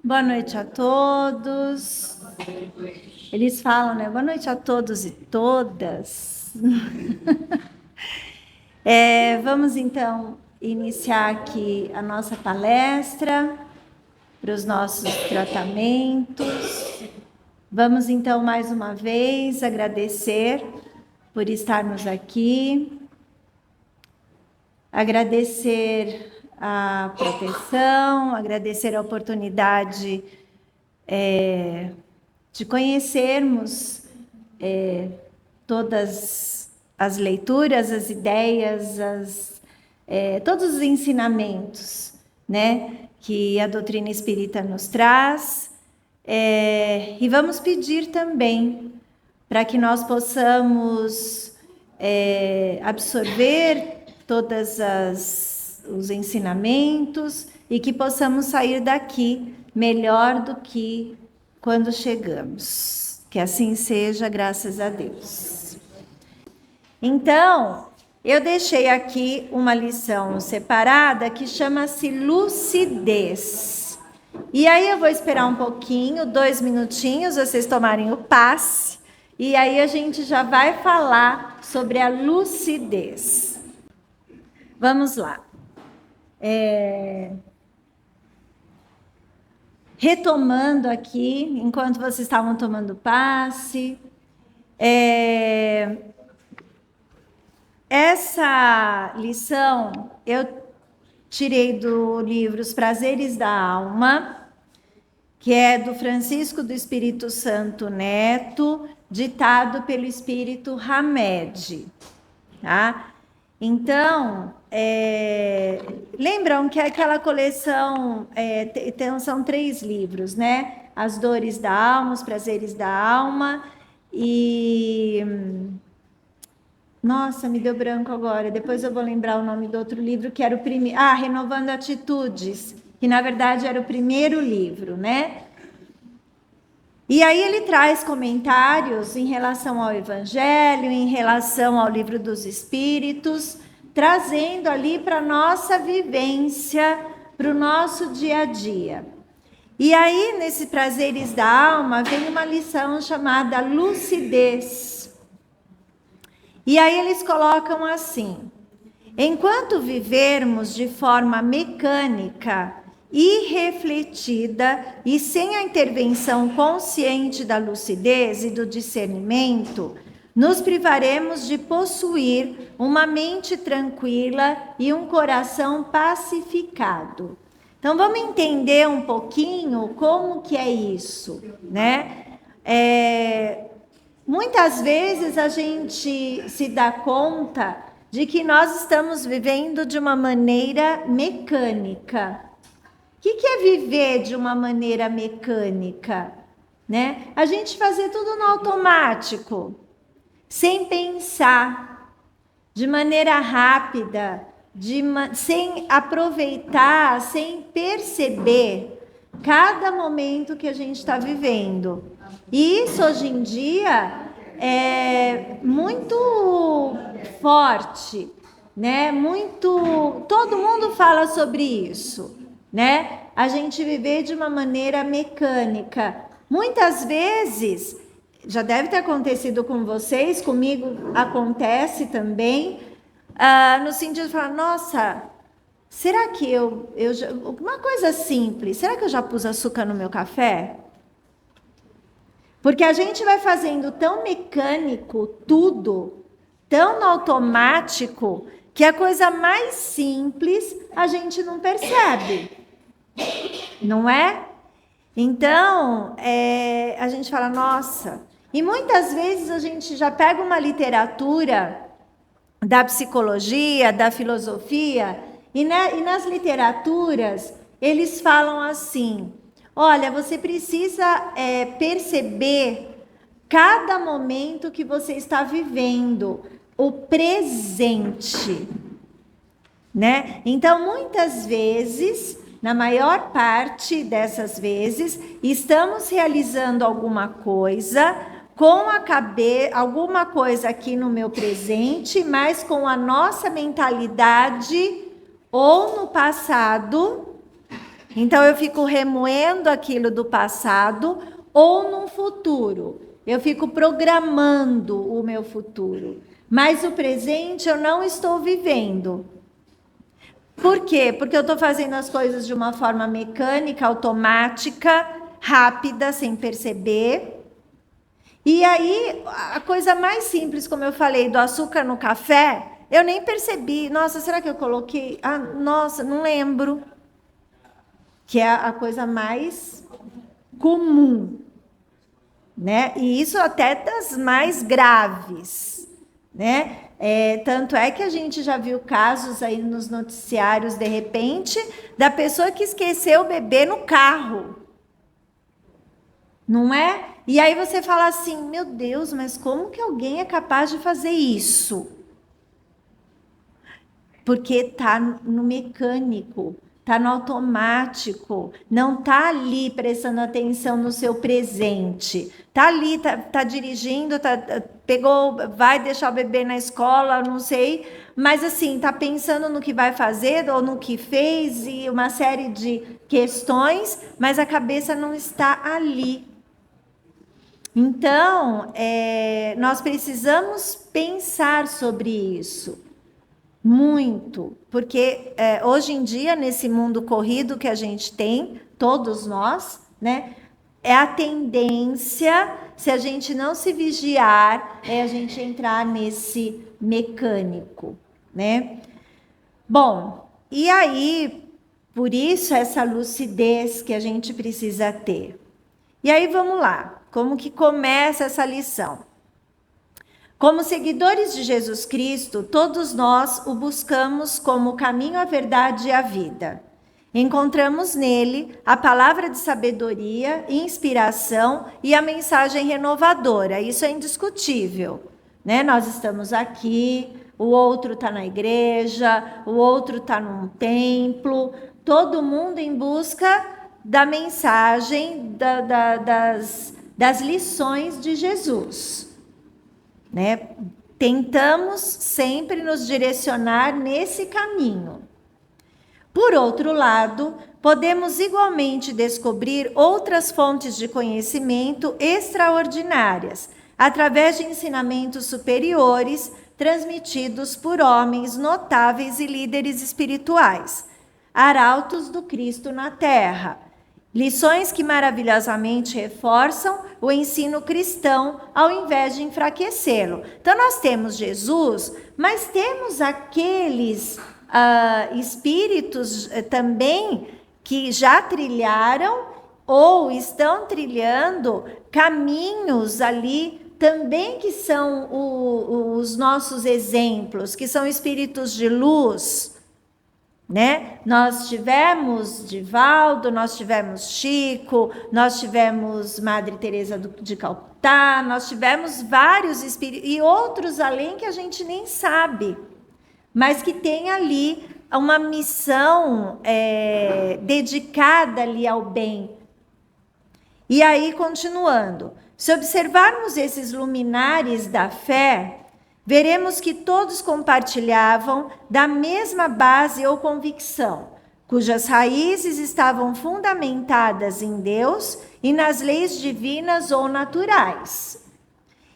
Boa noite a todos. Eles falam, né? Boa noite a todos e todas. Vamos então iniciar aqui a nossa palestra para os nossos tratamentos. Vamos então mais uma vez agradecer por estarmos aqui, agradecer a proteção, agradecer a oportunidade de conhecermos todas as leituras, as ideias, todos os ensinamentos, né, que a doutrina espírita nos traz, e vamos pedir também para que nós possamos absorver todos os ensinamentos e que possamos sair daqui melhor do que quando chegamos. Que assim seja, graças a Deus. Então, eu deixei aqui uma lição separada que chama-se lucidez. E aí eu vou esperar um pouquinho, 2 minutinhos, vocês tomarem o passe, e aí a gente já vai falar sobre a lucidez. Vamos lá. Retomando aqui, enquanto vocês estavam tomando passe, essa lição eu tirei do livro Os Prazeres da Alma, que é do Francisco do Espírito Santo Neto, ditado pelo Espírito Hamed, tá? Então, lembram que aquela coleção, são 3 livros, né? As Dores da Alma, Os Prazeres da Alma e... Nossa, me deu branco agora. Depois eu vou lembrar o nome do outro livro, que era o primeiro... Renovando Atitudes, que na verdade era o primeiro livro, né? E aí ele traz comentários em relação ao Evangelho, em relação ao Livro dos Espíritos, trazendo ali para a nossa vivência, para o nosso dia a dia. E aí, nesse Prazeres da Alma, vem uma lição chamada lucidez. E aí eles colocam assim: enquanto vivermos de forma mecânica, irrefletida e sem a intervenção consciente da lucidez e do discernimento, nos privaremos de possuir uma mente tranquila e um coração pacificado. Então vamos entender um pouquinho como que é isso, né? Muitas vezes a gente se dá conta de que nós estamos vivendo de uma maneira mecânica. O que é viver de uma maneira mecânica? Né? A gente fazer tudo no automático, sem pensar, de maneira rápida, sem aproveitar, sem perceber cada momento que a gente está vivendo. E isso hoje em dia é muito forte, né? Todo mundo fala sobre isso, né? A gente viver de uma maneira mecânica. Muitas vezes, já deve ter acontecido com vocês, comigo acontece também, no sentido de falar, nossa, será que eu já, uma coisa simples, será que eu já pus açúcar no meu café? Porque a gente vai fazendo tão mecânico tudo, tão no automático, que a coisa mais simples a gente não percebe, não é? Então, a gente fala, nossa, e muitas vezes a gente já pega uma literatura da psicologia, da filosofia, e nas literaturas eles falam assim: olha, você precisa perceber cada momento que você está vivendo, o presente, né? Então, muitas vezes, na maior parte dessas vezes, estamos realizando alguma coisa com a cabeça, alguma coisa aqui no meu presente, mas com a nossa mentalidade ou no passado Então eu fico remoendo aquilo do passado ou no futuro. Eu fico programando o meu futuro. Mas o presente eu não estou vivendo. Por quê? Porque eu estou fazendo as coisas de uma forma mecânica, automática, rápida, sem perceber. E aí, a coisa mais simples, como eu falei, do açúcar no café, eu nem percebi. Nossa, será que eu coloquei? Ah, nossa, não lembro. Que é a coisa mais comum, né? E isso até das mais graves, né? Tanto é que a gente já viu casos aí nos noticiários, de repente, da pessoa que esqueceu o bebê no carro, não é? E aí você fala assim, meu Deus, mas como que alguém é capaz de fazer isso? Porque está no mecânico, está no automático, não está ali prestando atenção no seu presente. Está ali, tá dirigindo, pegou, vai deixar o bebê na escola, não sei, mas assim, está pensando no que vai fazer ou no que fez e uma série de questões, mas a cabeça não está ali. Então, nós precisamos pensar sobre isso. Muito, porque hoje em dia, nesse mundo corrido que a gente tem, todos nós, né? É a tendência, se a gente não se vigiar, a gente entrar nesse mecânico, né? Bom, e aí, por isso essa lucidez que a gente precisa ter. E aí, vamos lá, como que começa essa lição? Como seguidores de Jesus Cristo, todos nós o buscamos como o caminho, a verdade e a vida. Encontramos nele a palavra de sabedoria, inspiração e a mensagem renovadora. Isso é indiscutível, né? Nós estamos aqui, o outro está na igreja, o outro está num templo, todo mundo em busca da mensagem, das lições de Jesus. Né? Tentamos sempre nos direcionar nesse caminho. Por outro lado, podemos igualmente descobrir outras fontes de conhecimento extraordinárias, através de ensinamentos superiores transmitidos por homens notáveis e líderes espirituais, arautos do Cristo na Terra. Lições que maravilhosamente reforçam o ensino cristão ao invés de enfraquecê-lo. Então, nós temos Jesus, mas temos aqueles espíritos também que já trilharam ou estão trilhando caminhos ali também que são os nossos exemplos, que são espíritos de luz. Né? Nós tivemos Divaldo, nós tivemos Chico, nós tivemos Madre Teresa de Calcutá, nós tivemos vários espíritos e outros além que a gente nem sabe, mas que tem ali uma missão dedicada ali ao bem. E aí, continuando, se observarmos esses luminares da fé, veremos que todos compartilhavam da mesma base ou convicção, cujas raízes estavam fundamentadas em Deus e nas leis divinas ou naturais.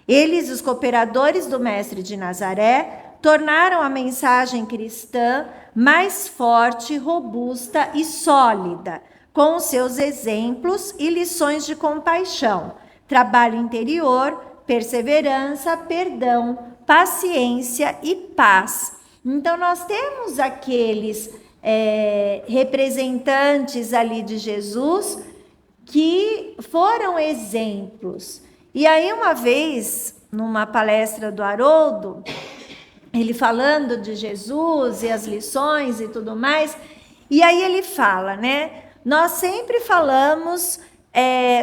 Eles, os cooperadores do Mestre de Nazaré, tornaram a mensagem cristã mais forte, robusta e sólida, com os seus exemplos e lições de compaixão, trabalho interior, perseverança, perdão, paciência e paz. Então, nós temos aqueles representantes ali de Jesus que foram exemplos. E aí, uma vez, numa palestra do Haroldo, ele falando de Jesus e as lições e tudo mais, e aí ele fala, né? Nós sempre falamos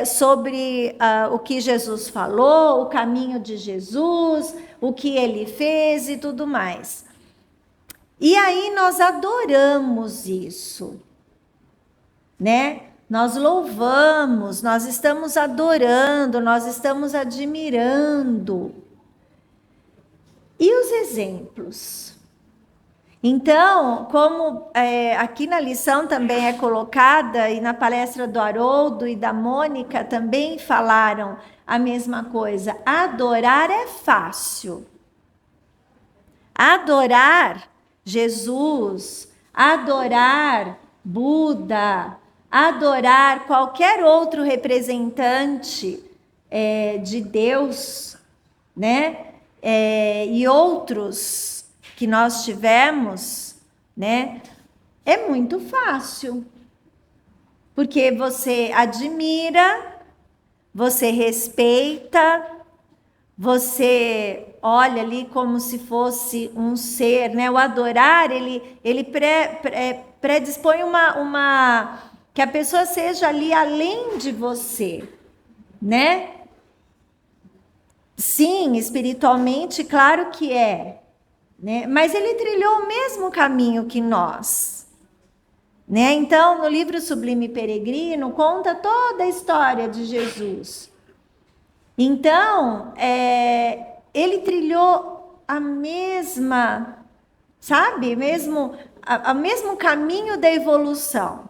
sobre o que Jesus falou, o caminho de Jesus, o que ele fez e tudo mais. E aí nós adoramos isso, né? Nós louvamos, nós estamos adorando, nós estamos admirando. E os exemplos? Então, como aqui na lição também é colocada, e na palestra do Haroldo e da Mônica também falaram a mesma coisa, adorar é fácil. Adorar Jesus, adorar Buda, adorar qualquer outro representante de Deus, né? E outros que nós tivemos, né? É muito fácil, porque você admira, você respeita, você olha ali como se fosse um ser, né? O adorar, ele predispõe que a pessoa seja ali além de você, né? Sim, espiritualmente, claro que é, né? Mas ele trilhou o mesmo caminho que nós, né? Então, no livro Sublime Peregrino, conta toda a história de Jesus. Então, ele trilhou a mesma, sabe? O mesmo caminho da evolução.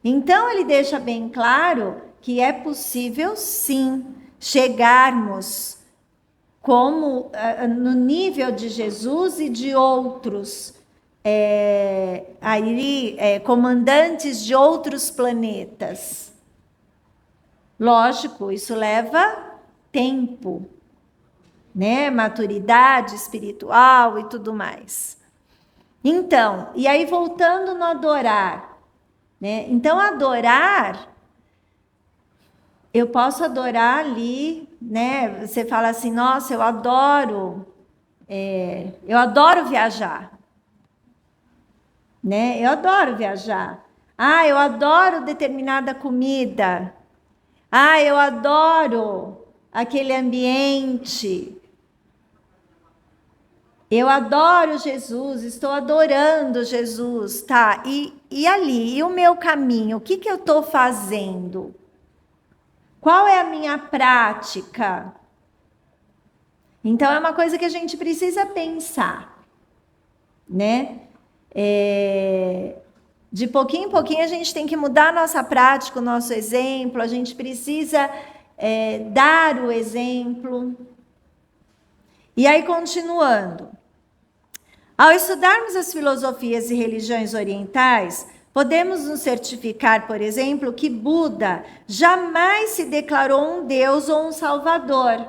Então, ele deixa bem claro que é possível, sim, chegarmos no nível de Jesus e de outros comandantes de outros planetas. Lógico, isso leva tempo, né? Maturidade espiritual e tudo mais. Então, e aí voltando no adorar, né? Então, adorar, eu posso adorar ali, né? Você fala assim, nossa, eu adoro viajar, né? Eu adoro viajar. Ah, eu adoro determinada comida. Ah, eu adoro aquele ambiente. Eu adoro Jesus, estou adorando Jesus, tá? E ali, e o meu caminho? O que eu estou fazendo? Qual é a minha prática? Então, é uma coisa que a gente precisa pensar, né? De pouquinho em pouquinho, a gente tem que mudar a nossa prática, o nosso exemplo, a gente precisa dar o exemplo. E aí, continuando. Ao estudarmos as filosofias e religiões orientais, podemos nos certificar, por exemplo, que Buda jamais se declarou um Deus ou um Salvador,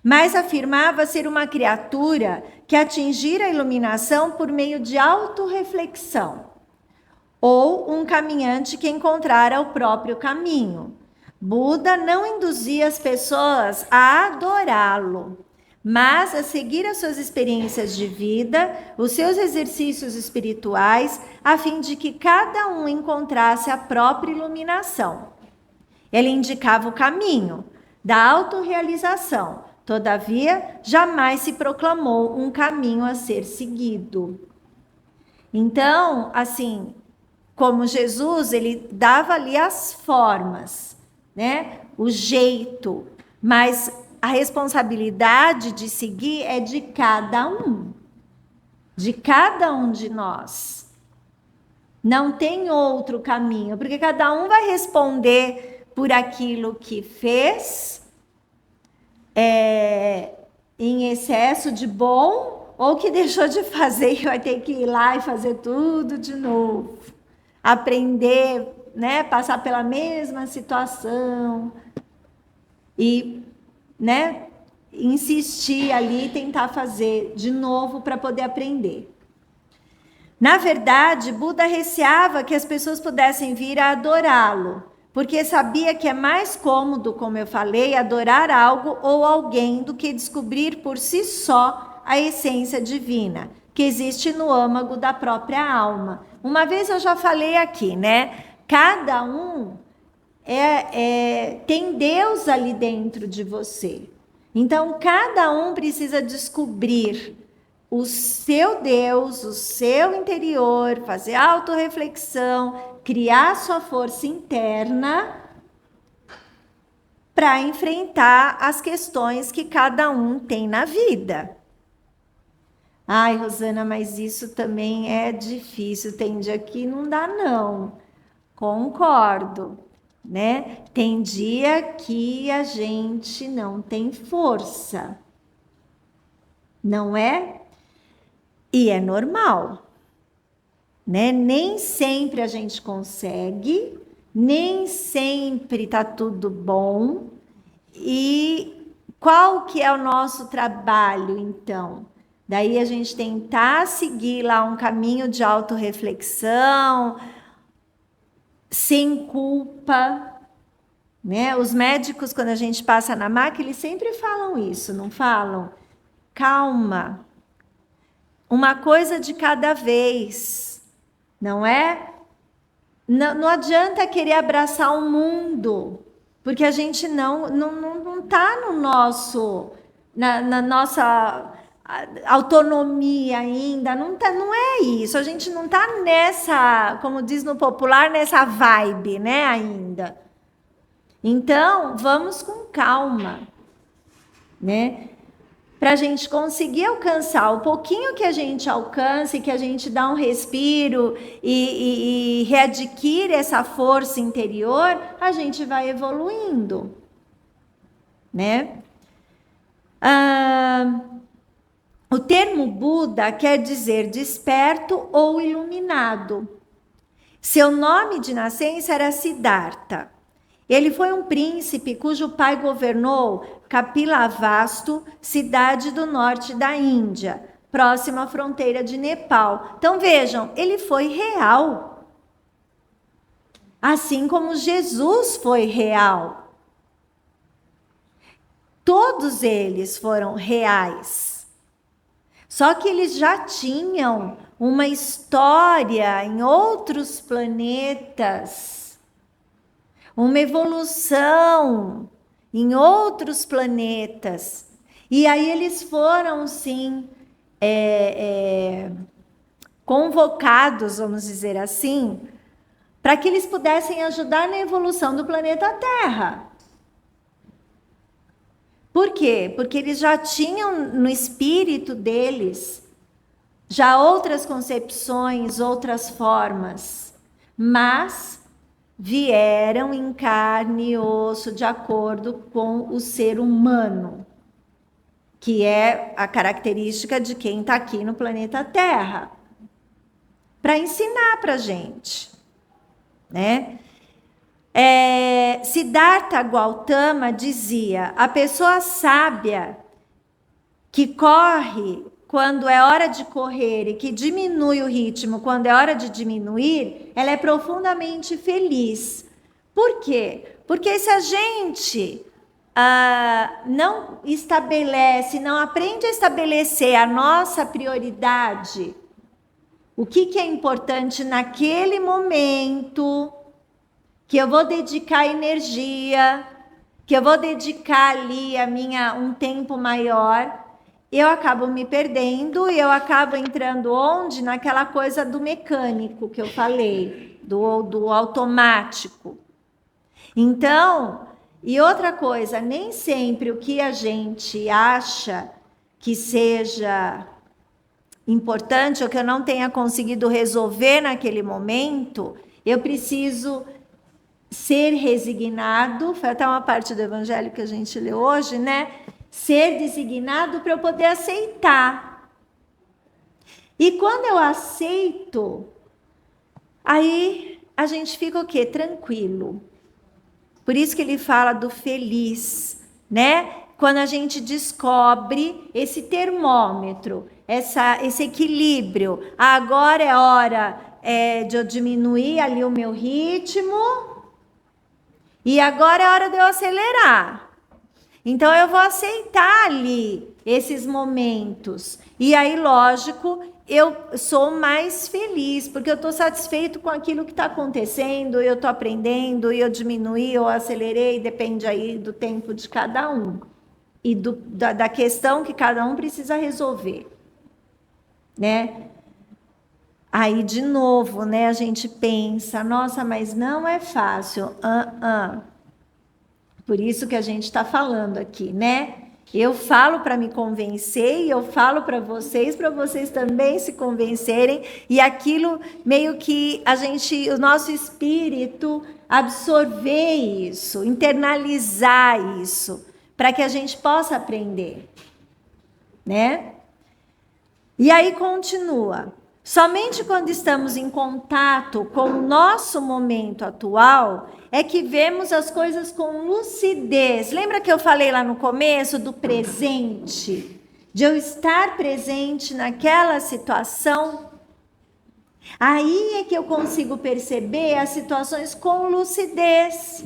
mas afirmava ser uma criatura que atingira a iluminação por meio de autorreflexão, ou um caminhante que encontrara o próprio caminho. Buda não induzia as pessoas a adorá-lo, mas a seguir as suas experiências de vida, os seus exercícios espirituais, a fim de que cada um encontrasse a própria iluminação. Ele indicava o caminho da autorrealização, todavia, jamais se proclamou um caminho a ser seguido. Então, assim, como Jesus, ele dava ali as formas, né? O jeito, mas a responsabilidade de seguir é de cada um de nós. Não tem outro caminho, porque cada um vai responder por aquilo que fez, em excesso de bom, ou que deixou de fazer e vai ter que ir lá e fazer tudo de novo. Aprender, né? Passar pela mesma situação e, né? Insistir ali e tentar fazer de novo para poder aprender. Na verdade, Buda receava que as pessoas pudessem vir a adorá-lo, porque sabia que é mais cômodo, como eu falei, adorar algo ou alguém do que descobrir por si só a essência divina, que existe no âmago da própria alma. Uma vez eu já falei aqui, né? Cada um tem Deus ali dentro de você. Então, cada um precisa descobrir o seu Deus, o seu interior, fazer autorreflexão, criar sua força interna para enfrentar as questões que cada um tem na vida. Ai, Rosana, mas isso também é difícil. Tem dia que não dá, não. Concordo, né? Tem dia que a gente não tem força, não é? E é normal, né? Nem sempre a gente consegue, nem sempre tá tudo bom. E qual que é o nosso trabalho, então? Daí a gente tentar seguir lá um caminho de autorreflexão, sem culpa, né? Os médicos, quando a gente passa na maca, eles sempre falam isso, não falam? Calma, uma coisa de cada vez, não é? Não adianta querer abraçar o mundo, porque a gente não tá no nosso, na nossa autonomia ainda, não é isso, a gente não tá nessa, como diz no popular, nessa vibe, né, ainda. Então, vamos com calma, né? Para a gente conseguir alcançar o pouquinho que a gente alcança e que a gente dá um respiro e readquire essa força interior, a gente vai evoluindo, né? O termo Buda quer dizer desperto ou iluminado. Seu nome de nascença era Siddhartha. Ele foi um príncipe cujo pai governou Kapilavastu, cidade do norte da Índia, próxima à fronteira de Nepal. Então vejam, ele foi real. Assim como Jesus foi real. Todos eles foram reais. Só que eles já tinham uma história em outros planetas, uma evolução em outros planetas. E aí eles foram, sim, convocados, vamos dizer assim, para que eles pudessem ajudar na evolução do planeta Terra. Por quê? Porque eles já tinham no espírito deles já outras concepções, outras formas, mas vieram em carne e osso de acordo com o ser humano, que é a característica de quem está aqui no planeta Terra, para ensinar para a gente, né? Siddhartha Gautama dizia: a pessoa sábia que corre quando é hora de correr e que diminui o ritmo quando é hora de diminuir, ela é profundamente feliz. Por quê? Porque se a gente não estabelece, não aprende a estabelecer a nossa prioridade, o que é importante naquele momento, que eu vou dedicar energia, que eu vou dedicar ali um tempo maior, eu acabo me perdendo e eu acabo entrando onde? Naquela coisa do mecânico que eu falei, do automático. Então, e outra coisa, nem sempre o que a gente acha que seja importante ou que eu não tenha conseguido resolver naquele momento, eu preciso ser resignado, foi até uma parte do evangelho que a gente lê hoje, né? Ser designado para eu poder aceitar. E quando eu aceito, aí a gente fica o quê? Tranquilo. Por isso que ele fala do feliz, né? Quando a gente descobre esse termômetro, esse equilíbrio. Agora é hora de eu diminuir ali o meu ritmo. E agora é hora de eu acelerar. Então, eu vou aceitar ali esses momentos. E aí, lógico, eu sou mais feliz, porque eu estou satisfeito com aquilo que está acontecendo, eu estou aprendendo, e eu diminuí, eu acelerei, depende aí do tempo de cada um. E da questão que cada um precisa resolver. Né? Aí, de novo, né, a gente pensa, nossa, mas não é fácil. Por isso que a gente está falando aqui, né? Eu falo para me convencer e eu falo para vocês também se convencerem, e aquilo meio que o nosso espírito absorver isso, internalizar isso, para que a gente possa aprender, né? E aí continua. Somente quando estamos em contato com o nosso momento atual é que vemos as coisas com lucidez. Lembra que eu falei lá no começo do presente? De eu estar presente naquela situação? Aí é que eu consigo perceber as situações com lucidez.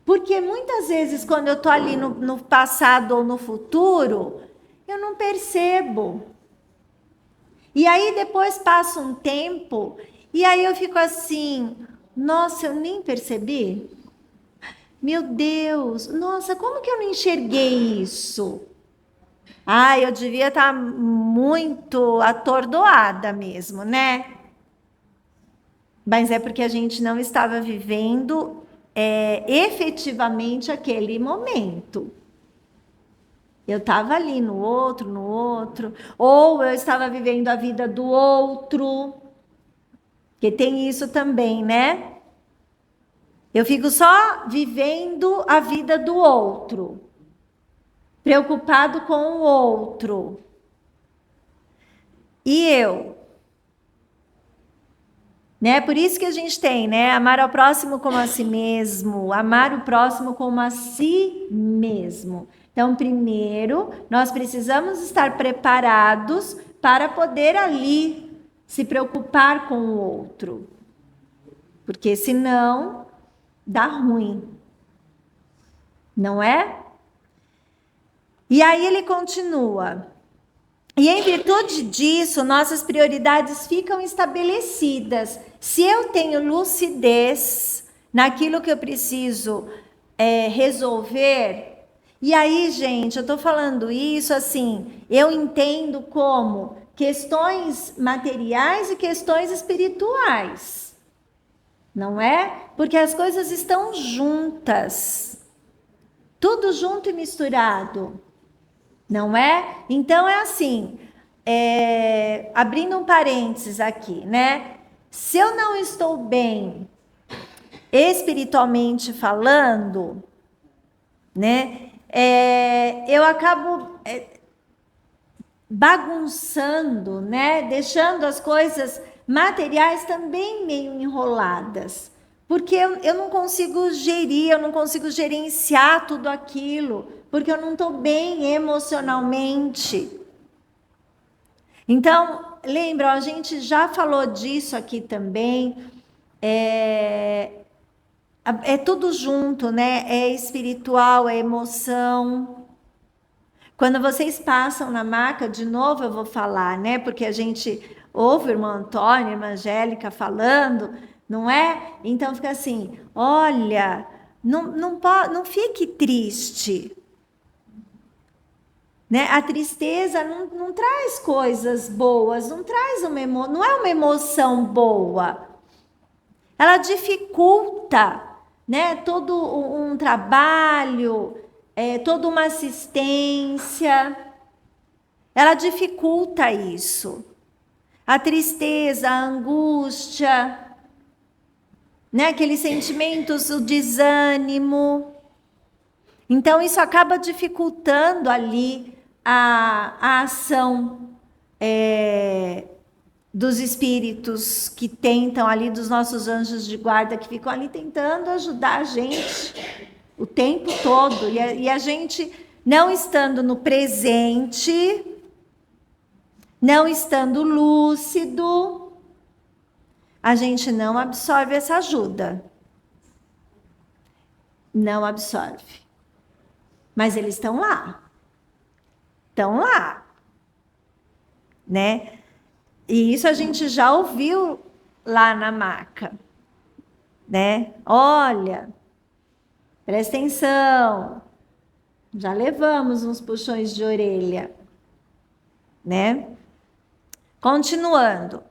Porque muitas vezes, quando eu estou ali no passado ou no futuro, eu não percebo. E aí depois passa um tempo, e aí eu fico assim, nossa, eu nem percebi? Meu Deus, nossa, como que eu não enxerguei isso? Ah, eu devia estar muito atordoada mesmo, né? Mas é porque a gente não estava vivendo efetivamente aquele momento. Eu estava ali no outro, ou eu estava vivendo a vida do outro, que tem isso também, né? Eu fico só vivendo a vida do outro, preocupado com o outro. E eu, né? Por isso que a gente tem, né? Amar ao próximo como a si mesmo, amar o próximo como a si mesmo. Então, primeiro, nós precisamos estar preparados para poder ali se preocupar com o outro. Porque senão dá ruim. Não é? E aí ele continua. E em virtude disso, nossas prioridades ficam estabelecidas. Se eu tenho lucidez naquilo que eu preciso resolver. E aí, gente, eu estou falando isso assim, eu entendo como questões materiais e questões espirituais, não é? Porque as coisas estão juntas, tudo junto e misturado, não é? Então é assim, abrindo um parênteses aqui, né? Se eu não estou bem espiritualmente falando, né? Eu acabo bagunçando, né? Deixando as coisas materiais também meio enroladas, porque eu não consigo gerir, eu não consigo gerenciar tudo aquilo, porque eu não estou bem emocionalmente. Então, lembra, a gente já falou disso aqui também, é tudo junto, né? É espiritual, é emoção. Quando vocês passam na maca, de novo eu vou falar, né? Porque a gente ouve o irmão Antônio, a irmã Angélica falando, não é? Então fica assim, olha, não fique triste. Né? A tristeza não traz coisas boas, não traz não é uma emoção boa. Ela dificulta, né? Todo um trabalho, toda uma assistência, ela dificulta isso. A tristeza, a angústia, né? Aqueles sentimentos, o desânimo. Então, isso acaba dificultando ali a ação dos espíritos que tentam ali, dos nossos anjos de guarda, que ficam ali tentando ajudar a gente o tempo todo, e a gente não estando no presente, não estando lúcido, a gente não absorve essa ajuda. Não absorve. Mas eles estão lá. Estão lá. Né? E isso a gente já ouviu lá na maca. Né? Olha, presta atenção. Já levamos uns puxões de orelha. Né? Continuando.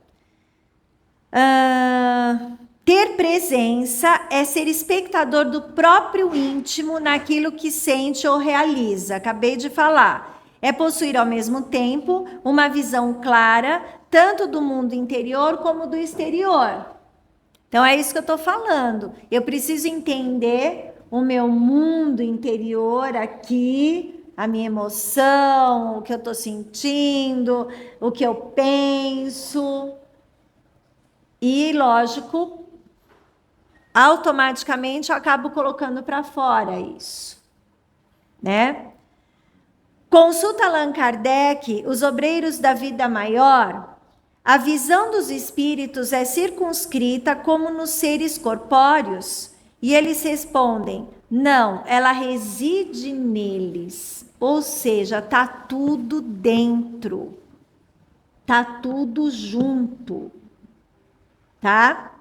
Ter presença é ser espectador do próprio íntimo naquilo que sente ou realiza. Acabei de falar. É possuir ao mesmo tempo uma visão clara, tanto do mundo interior como do exterior. Então é isso que eu estou falando. Eu preciso entender o meu mundo interior aqui, a minha emoção, o que eu estou sentindo, o que eu penso. E, lógico, automaticamente eu acabo colocando para fora isso, né? Consulta Allan Kardec, Os Obreiros da Vida Maior. A visão dos espíritos é circunscrita como nos seres corpóreos? E eles respondem, não, ela reside neles. Ou seja, tá tudo dentro. Tá tudo junto. Tá?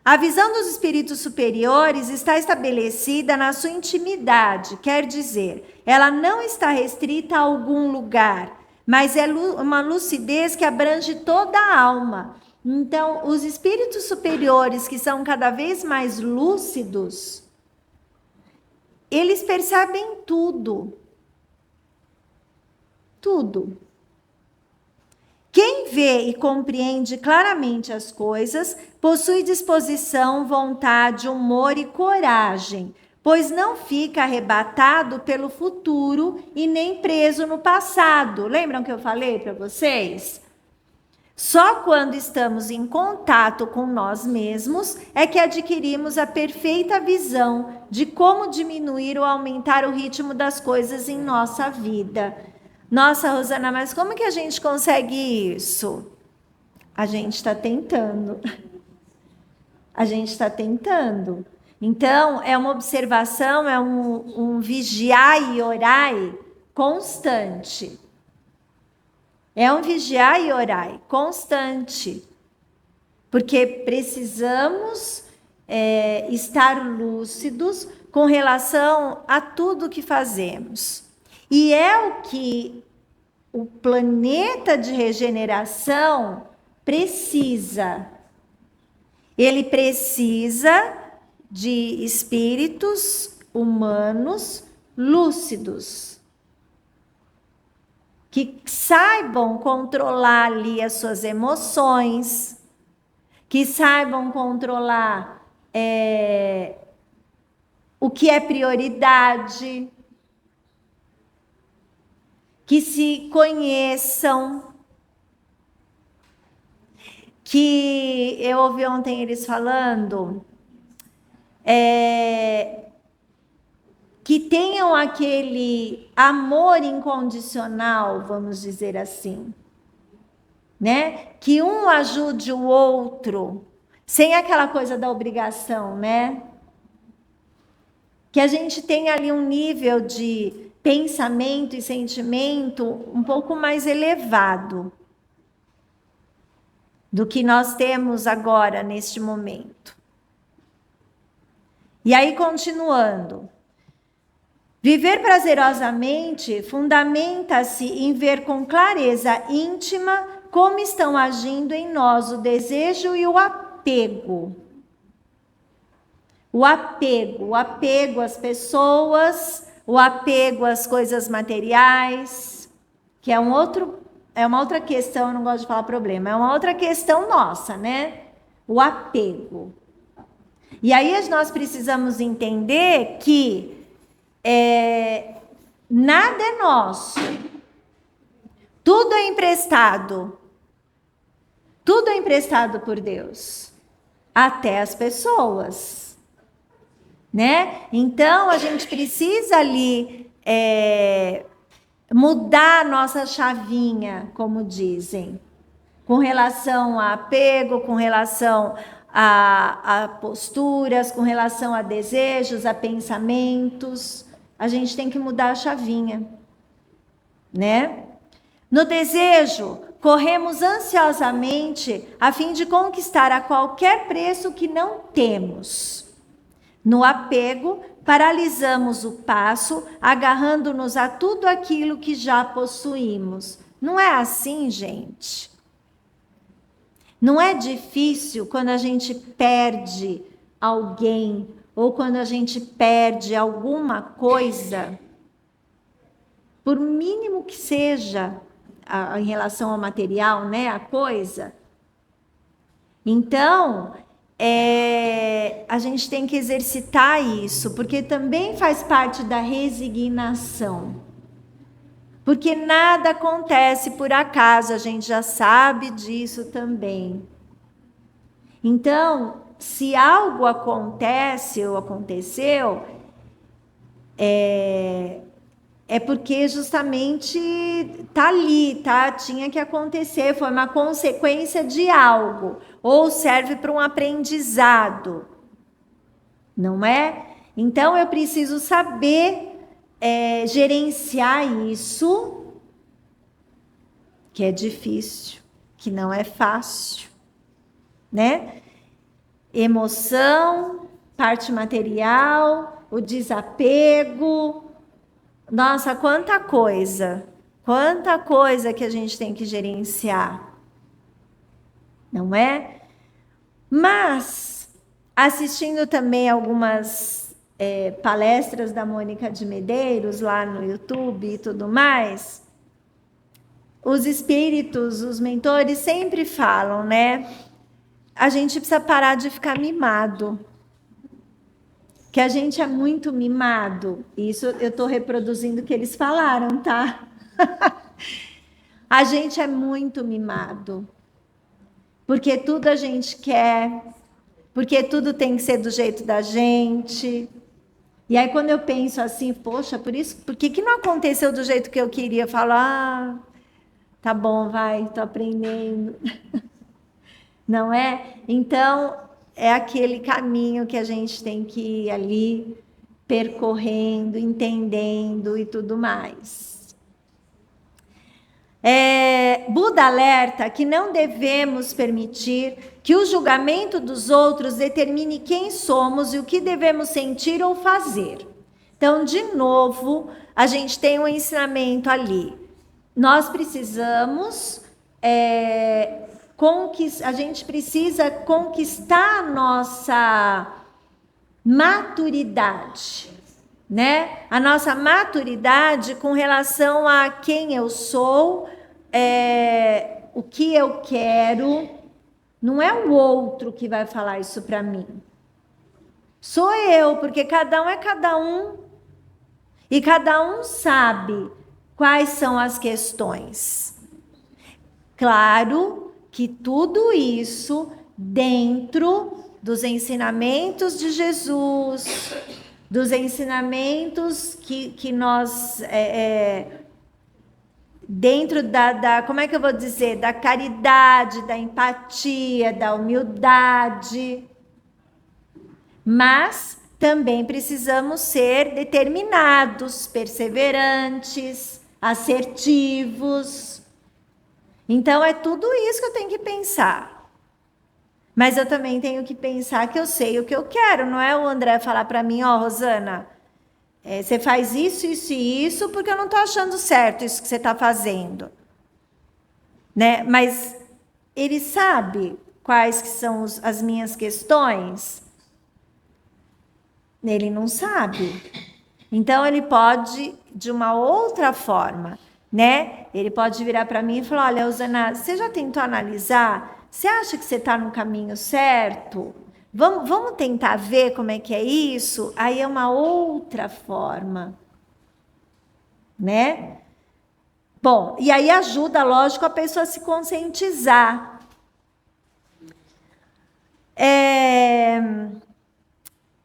A visão dos espíritos superiores está estabelecida na sua intimidade, quer dizer, ela não está restrita a algum lugar, mas é uma lucidez que abrange toda a alma. Então, os espíritos superiores que são cada vez mais lúcidos, eles percebem tudo. Tudo. Quem vê e compreende claramente as coisas, possui disposição, vontade, humor e coragem, pois não fica arrebatado pelo futuro e nem preso no passado. Lembram que eu falei para vocês? Só quando estamos em contato com nós mesmos é que adquirimos a perfeita visão de como diminuir ou aumentar o ritmo das coisas em nossa vida. Nossa, Rosana, mas como que a gente consegue isso? A gente está tentando. A gente está tentando. Então, é uma observação, é um vigiar e orar constante. É um vigiar e orar constante. Porque precisamos estar lúcidos com relação a tudo que fazemos. E é o que o planeta de regeneração precisa. Ele precisa de espíritos humanos lúcidos, que saibam controlar ali as suas emoções, que saibam controlar o que é prioridade, que se conheçam, que eu ouvi ontem eles falando, que tenham aquele amor incondicional, vamos dizer assim, né? Que um ajude o outro, sem aquela coisa da obrigação, né? Que a gente tenha ali um nível de pensamento e sentimento um pouco mais elevado do que nós temos agora, neste momento. E aí, continuando. Viver prazerosamente fundamenta-se em ver com clareza íntima como estão agindo em nós o desejo e o apego. O apego às pessoas, o apego às coisas materiais, que é uma outra questão, eu não gosto de falar problema, é uma outra questão nossa, né? O apego. E aí nós precisamos entender que nada é nosso, tudo é emprestado por Deus, até as pessoas. Né? Então, a gente precisa ali mudar a nossa chavinha, como dizem, com relação a apego, com relação a posturas, com relação a desejos, a pensamentos. A gente tem que mudar a chavinha, né? No desejo, corremos ansiosamente a fim de conquistar a qualquer preço que não temos. No apego, paralisamos o passo, agarrando-nos a tudo aquilo que já possuímos. Não é assim, gente? Não é difícil quando a gente perde alguém ou quando a gente perde alguma coisa, por mínimo que seja em relação ao material, né, a coisa. Então, a gente tem que exercitar isso, porque também faz parte da resignação. Porque nada acontece por acaso, a gente já sabe disso também. Então, se algo acontece ou aconteceu, é porque justamente tá ali, tá? Tinha que acontecer, foi uma consequência de algo, ou serve para um aprendizado, não é? Então, eu preciso saber gerenciar isso, que é difícil, que não é fácil, né? Emoção, parte material, o desapego. Nossa, quanta coisa que a gente tem que gerenciar, não é? Mas, assistindo também algumas palestras da Mônica de Medeiros lá no YouTube e tudo mais, os espíritos, os mentores sempre falam, né? A gente precisa parar de ficar mimado. Que a gente é muito mimado. Isso eu estou reproduzindo o que eles falaram, tá? A gente é muito mimado. Porque tudo a gente quer. Porque tudo tem que ser do jeito da gente. E aí quando eu penso assim, poxa, por que não aconteceu do jeito que eu queria? Falar, tá bom, vai, tô aprendendo. Não é? Então, é aquele caminho que a gente tem que ir ali percorrendo, entendendo e tudo mais. Buda alerta que não devemos permitir que o julgamento dos outros determine quem somos e o que devemos sentir ou fazer. Então, de novo, a gente tem um ensinamento ali. Nós precisamos a gente precisa conquistar a nossa maturidade, né? A nossa maturidade com relação a quem eu sou, o que eu quero. Não é o outro que vai falar isso para mim. Sou eu, porque cada um é cada um. E cada um sabe quais são as questões. Claro que tudo isso dentro dos ensinamentos de Jesus, dos ensinamentos que nós, dentro como é que eu vou dizer, da caridade, da empatia, da humildade, mas também precisamos ser determinados, perseverantes, assertivos. Então, é tudo isso que eu tenho que pensar. Mas eu também tenho que pensar que eu sei o que eu quero. Não é o André falar para mim, Rosana, você faz isso, isso e isso, porque eu não estou achando certo isso que você está fazendo. Né? Mas ele sabe quais que são as minhas questões? Ele não sabe. Então, ele pode, de uma outra forma, né? Ele pode virar para mim e falar, olha, Rosana, você já tentou analisar? Você acha que você está no caminho certo? Vamos tentar ver como é que é isso? Aí é uma outra forma, né? Bom, e aí ajuda, lógico, a pessoa a se conscientizar.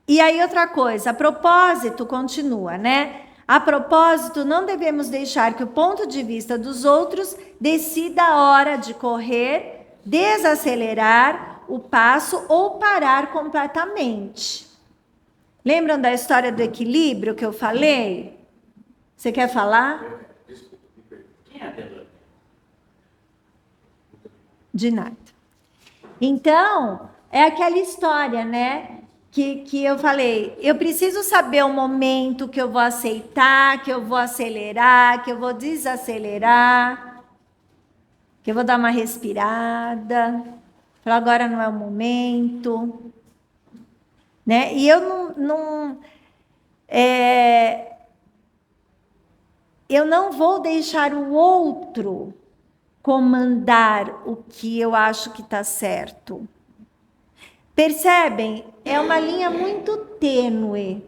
E aí outra coisa, a propósito, continua, né? A propósito, não devemos deixar que o ponto de vista dos outros decida a hora de correr, desacelerar o passo ou parar completamente. Lembram da história do equilíbrio que eu falei? Você quer falar? Quem é a Débora? De nada. Então, é aquela história, né? Que eu falei, eu preciso saber o momento que eu vou aceitar, que eu vou acelerar, que eu vou desacelerar, que eu vou dar uma respirada. Falou, agora não é o momento, né? E eu não vou deixar o outro comandar o que eu acho que está certo. Percebem? É uma linha muito tênue,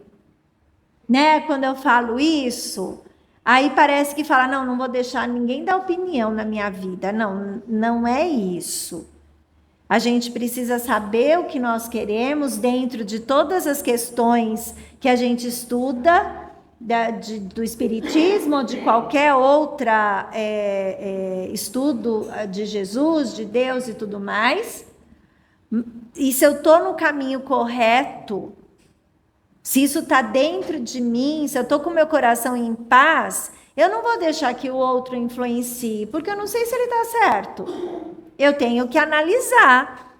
né? Quando eu falo isso, aí parece que fala, não, não vou deixar ninguém dar opinião na minha vida. Não, não é isso. A gente precisa saber o que nós queremos dentro de todas as questões que a gente estuda, do espiritismo ou de qualquer outra estudo de Jesus, de Deus e tudo mais. E se eu estou no caminho correto, se isso está dentro de mim, se eu estou com meu coração em paz, eu não vou deixar que o outro influencie, porque eu não sei se ele está certo. Eu tenho que analisar,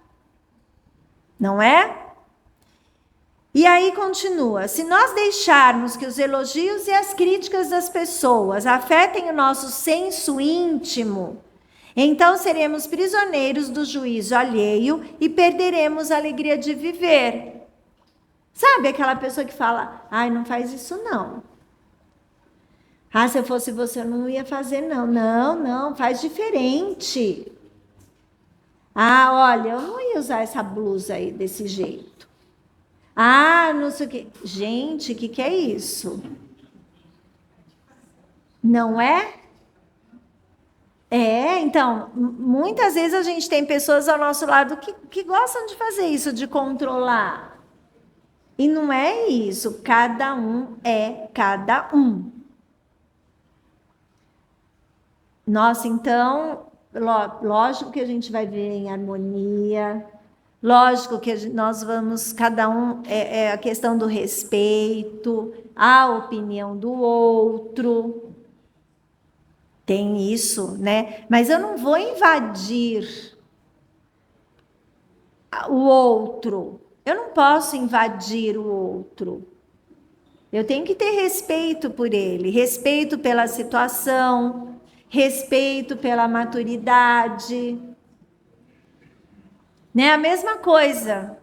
não é? E aí continua, se nós deixarmos que os elogios e as críticas das pessoas afetem o nosso senso íntimo, então seremos prisioneiros do juízo alheio e perderemos a alegria de viver. Sabe aquela pessoa que fala, ai, não faz isso não. Ah, se eu fosse você, eu não ia fazer não. Não, não, faz diferente. Ah, olha, eu não ia usar essa blusa aí desse jeito. Ah, não sei o quê. Gente, o que é isso? Não é? Então, muitas vezes a gente tem pessoas ao nosso lado que gostam de fazer isso, de controlar. E não é isso, cada um é cada um. Nossa, então, lógico que a gente vai viver em harmonia, lógico que nós vamos, cada um, é a questão do respeito, a opinião do outro, tem isso, né? Mas eu não vou invadir o outro, eu não posso invadir o outro. Eu tenho que ter respeito por ele, respeito pela situação, respeito pela maturidade. Né? A mesma coisa,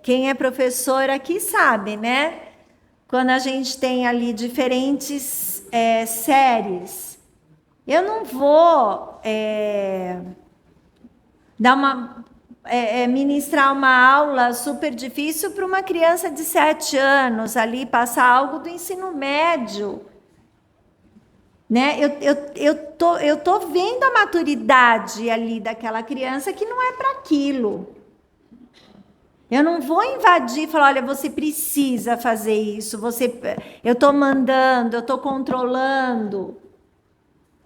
quem é professor aqui sabe, né? Quando a gente tem ali diferentes séries, eu não vou ministrar uma aula super difícil para uma criança de 7 anos ali, passar algo do ensino médio. Né? Eu tô vendo a maturidade ali daquela criança que não é para aquilo. Eu não vou invadir e falar, olha, você precisa fazer isso, eu estou mandando, eu estou controlando.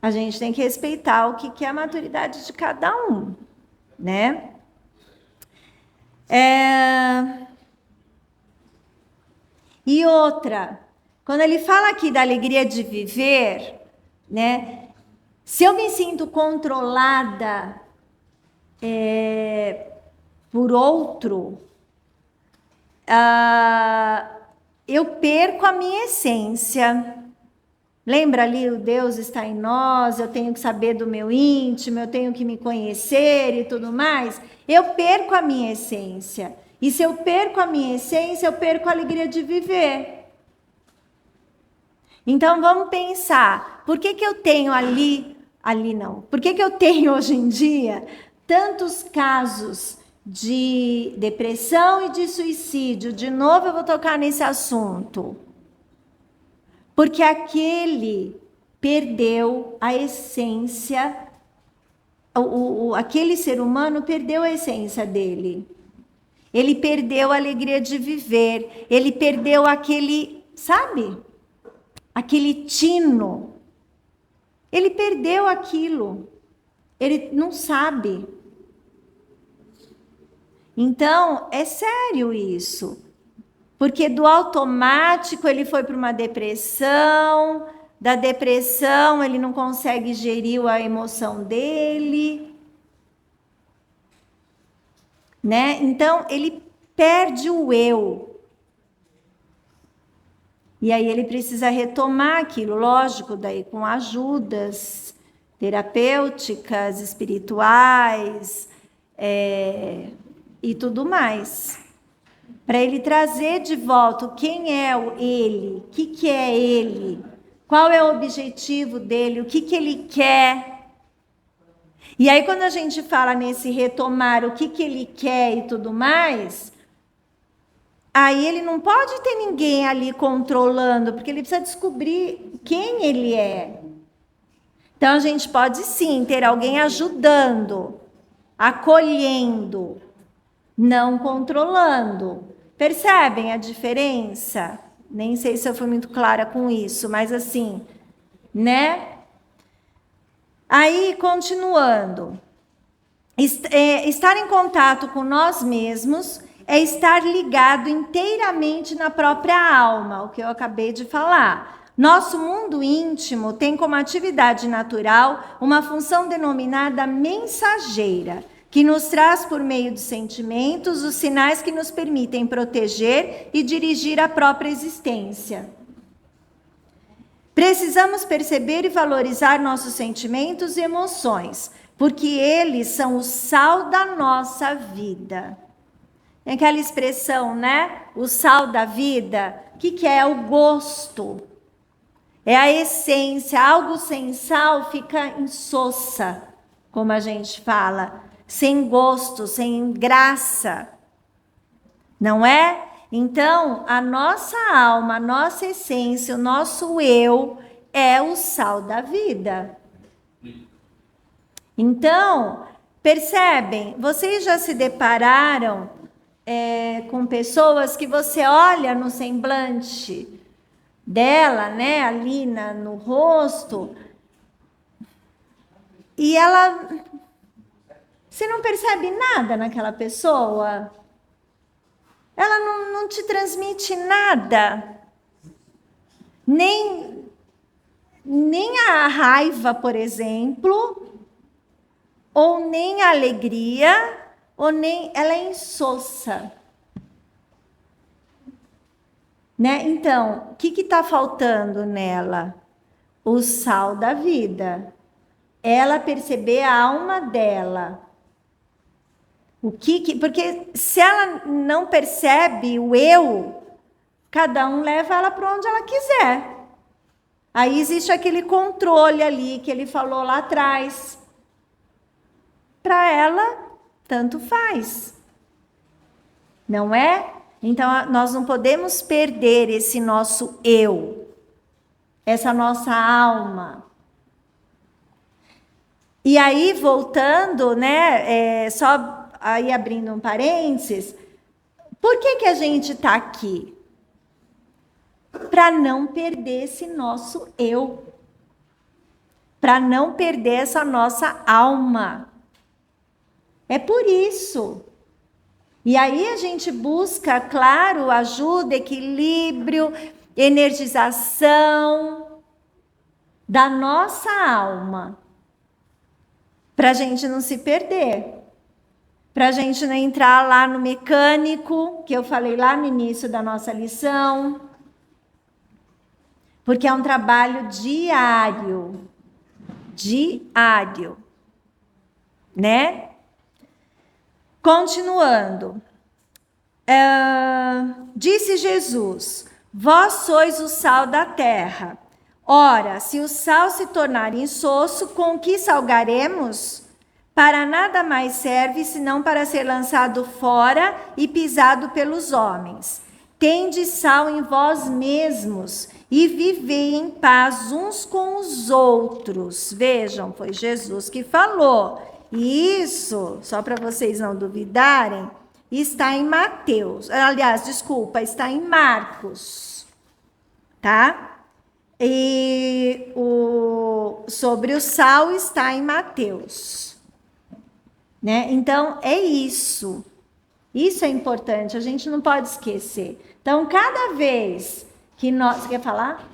A gente tem que respeitar o que é a maturidade de cada um, né? E outra, quando ele fala aqui da alegria de viver, né? Se eu me sinto controlada por outro, eu perco a minha essência. Lembra ali, o Deus está em nós, eu tenho que saber do meu íntimo, eu tenho que me conhecer e tudo mais. Eu perco a minha essência. E se eu perco a minha essência, eu perco a alegria de viver. Então, vamos pensar, por que eu tenho por que eu tenho hoje em dia tantos casos de depressão e de suicídio? De novo eu vou tocar nesse assunto. Porque aquele perdeu a essência, aquele ser humano perdeu a essência dele. Ele perdeu a alegria de viver, ele perdeu aquele, sabe? Aquele tino, ele perdeu aquilo, ele não sabe. Então, é sério isso, porque do automático ele foi para uma depressão, da depressão ele não consegue gerir a emoção dele, né? Então, ele perde o eu. E aí ele precisa retomar aquilo, lógico, daí com ajudas terapêuticas, espirituais, e tudo mais. Para ele trazer de volta quem é ele, o que é ele, qual é o objetivo dele, o que ele quer. E aí, quando a gente fala nesse retomar o que ele quer e tudo mais, aí ele não pode ter ninguém ali controlando, porque ele precisa descobrir quem ele é. Então, a gente pode sim ter alguém ajudando, acolhendo, não controlando. Percebem a diferença? Nem sei se eu fui muito clara com isso, mas assim, né? Aí, continuando. Estar em contato com nós mesmos é estar ligado inteiramente na própria alma, o que eu acabei de falar. Nosso mundo íntimo tem como atividade natural uma função denominada mensageira, que nos traz por meio dos sentimentos os sinais que nos permitem proteger e dirigir a própria existência. Precisamos perceber e valorizar nossos sentimentos e emoções, porque eles são o sal da nossa vida. Tem aquela expressão, né? O sal da vida. O que é? O gosto. É a essência. Algo sem sal fica insossa, como a gente fala. Sem gosto, sem graça. Não é? Então, a nossa alma, a nossa essência, o nosso eu é o sal da vida. Então, percebem? Vocês já se depararam com pessoas que você olha no semblante dela, né, ali no rosto, e ela, você não percebe nada naquela pessoa? Ela não te transmite nada, nem a raiva, por exemplo, ou nem a alegria, ou nem ela é insossa. Né? Então, o que está faltando nela? O sal da vida. Ela perceber a alma dela. Porque se ela não percebe o eu, cada um leva ela para onde ela quiser. Aí existe aquele controle ali que ele falou lá atrás. Para ela, tanto faz. Não é? Então, nós não podemos perder esse nosso eu, essa nossa alma. E aí, voltando, né, só aí abrindo um parênteses, por que a gente está aqui? Para não perder esse nosso eu, para não perder essa nossa alma. É por isso. E aí a gente busca, claro, ajuda, equilíbrio, energização da nossa alma, para a gente não se perder, para a gente não entrar lá no mecânico, que eu falei lá no início da nossa lição, porque é um trabalho diário, né? Continuando, disse Jesus, vós sois o sal da terra. Ora, se o sal se tornar insosso, com que salgaremos? Para nada mais serve, senão para ser lançado fora e pisado pelos homens. Tende sal em vós mesmos e vivei em paz uns com os outros. Vejam, foi Jesus que falou. E isso, só para vocês não duvidarem, está em Mateus. Aliás, desculpa, está em Marcos. Tá? E sobre o sal está em Mateus. Né? Então, é isso. Isso é importante, a gente não pode esquecer. Então, cada vez que nós... Você quer falar?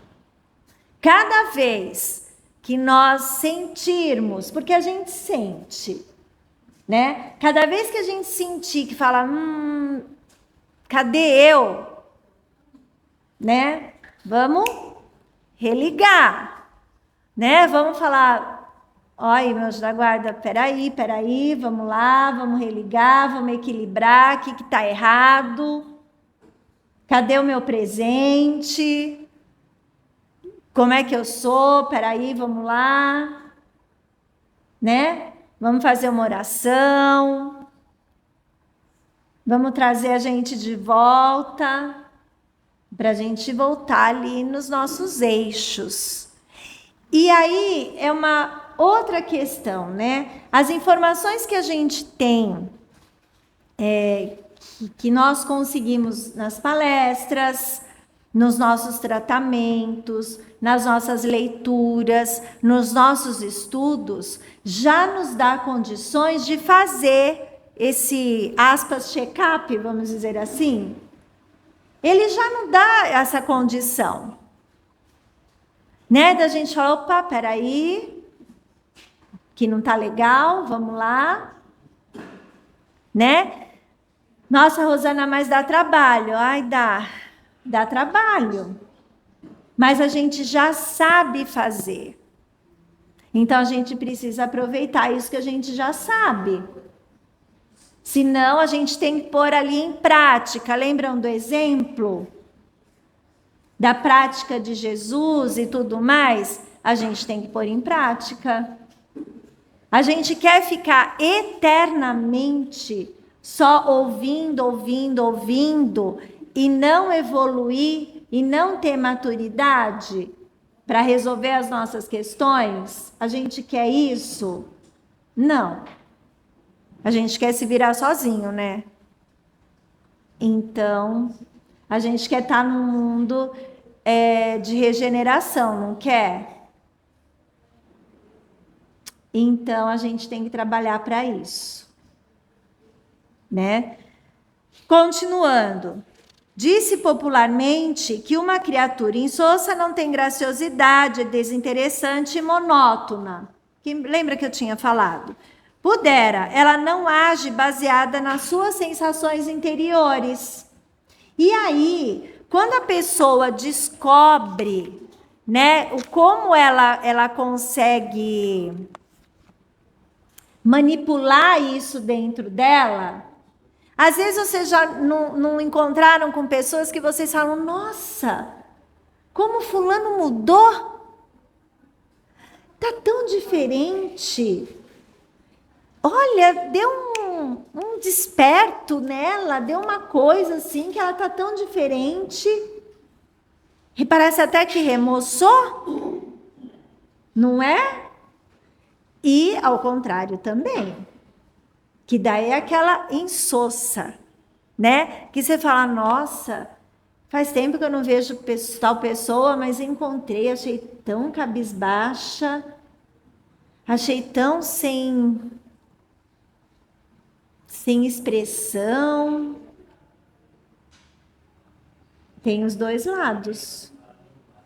Cada vez que nós sentirmos, porque a gente sente, né? Cada vez que a gente sentir que fala, cadê eu? Né? Vamos religar, né? Vamos falar, Olha, meu anjo da guarda, peraí, vamos lá, vamos religar, vamos equilibrar, o que está errado? Cadê o meu presente? Como é que eu sou? Peraí, vamos lá, né? Vamos fazer uma oração, vamos trazer a gente de volta, para a gente voltar ali nos nossos eixos. E aí é uma outra questão, né? As informações que a gente tem, que nós conseguimos nas palestras, nos nossos tratamentos, nas nossas leituras, nos nossos estudos, já nos dá condições de fazer esse, aspas, check-up, vamos dizer assim. Ele já não dá essa condição, né? Da gente falar, opa, peraí, que não tá legal, vamos lá, né? Nossa, Rosana, mas dá trabalho. Ai, dá trabalho. Mas a gente já sabe fazer. Então a gente precisa aproveitar isso que a gente já sabe. Senão a gente tem que pôr ali em prática. Lembram do exemplo? Da prática de Jesus e tudo mais? A gente tem que pôr em prática. A gente quer ficar eternamente só ouvindo e não evoluir e não ter maturidade para resolver as nossas questões? A gente quer isso? Não. A gente quer se virar sozinho, né? Então, a gente quer estar num mundo de regeneração, não quer? Então, a gente tem que trabalhar para isso, né? Continuando. Disse popularmente que uma criatura insossa não tem graciosidade, é desinteressante e monótona. Lembra que eu tinha falado? Pudera, ela não age baseada nas suas sensações interiores. E aí, quando a pessoa descobre, né, como ela consegue manipular isso dentro dela, às vezes vocês já não encontraram com pessoas que vocês falam, nossa, como fulano mudou? Tá tão diferente. Olha, deu um desperto nela, deu uma coisa assim, que ela tá tão diferente. E parece até que remoçou, não é? E ao contrário também, que daí é aquela insossa, né? Que você fala, nossa, faz tempo que eu não vejo tal pessoa, mas encontrei, achei tão cabisbaixa, achei tão sem expressão. Tem os dois lados,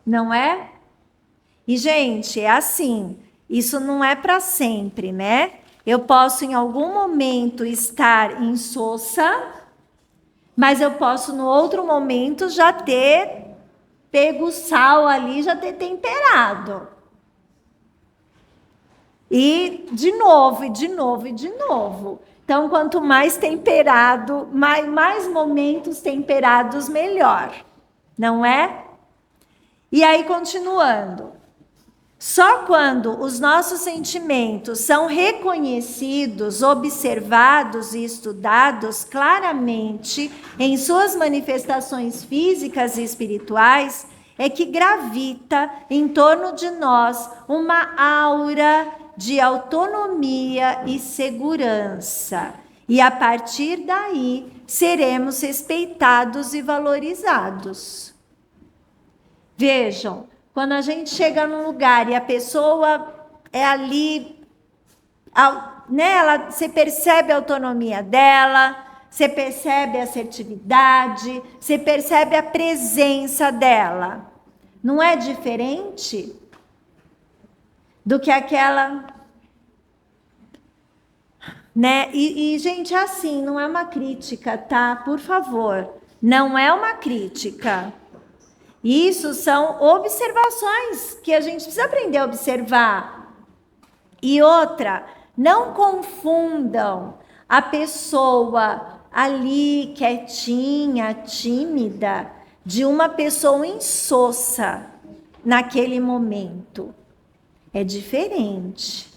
não é? E, gente, é assim, isso não é para sempre, né? Eu posso, em algum momento, estar insossa, mas eu posso, no outro momento, já ter pego o sal ali, já ter temperado. E de novo, e de novo, e de novo. Então, quanto mais temperado, mais momentos temperados, melhor. Não é? E aí, continuando. Só quando os nossos sentimentos são reconhecidos, observados e estudados claramente em suas manifestações físicas e espirituais, é que gravita em torno de nós uma aura de autonomia e segurança. E a partir daí, seremos respeitados e valorizados. Vejam, quando a gente chega num lugar e a pessoa é ali, né, você percebe a autonomia dela, você percebe a assertividade, você percebe a presença dela. Não é diferente do que aquela, né? E gente, assim, não é uma crítica, tá? Por favor, não é uma crítica. Isso são observações que a gente precisa aprender a observar. E outra, não confundam a pessoa ali quietinha, tímida, de uma pessoa insossa naquele momento. É diferente.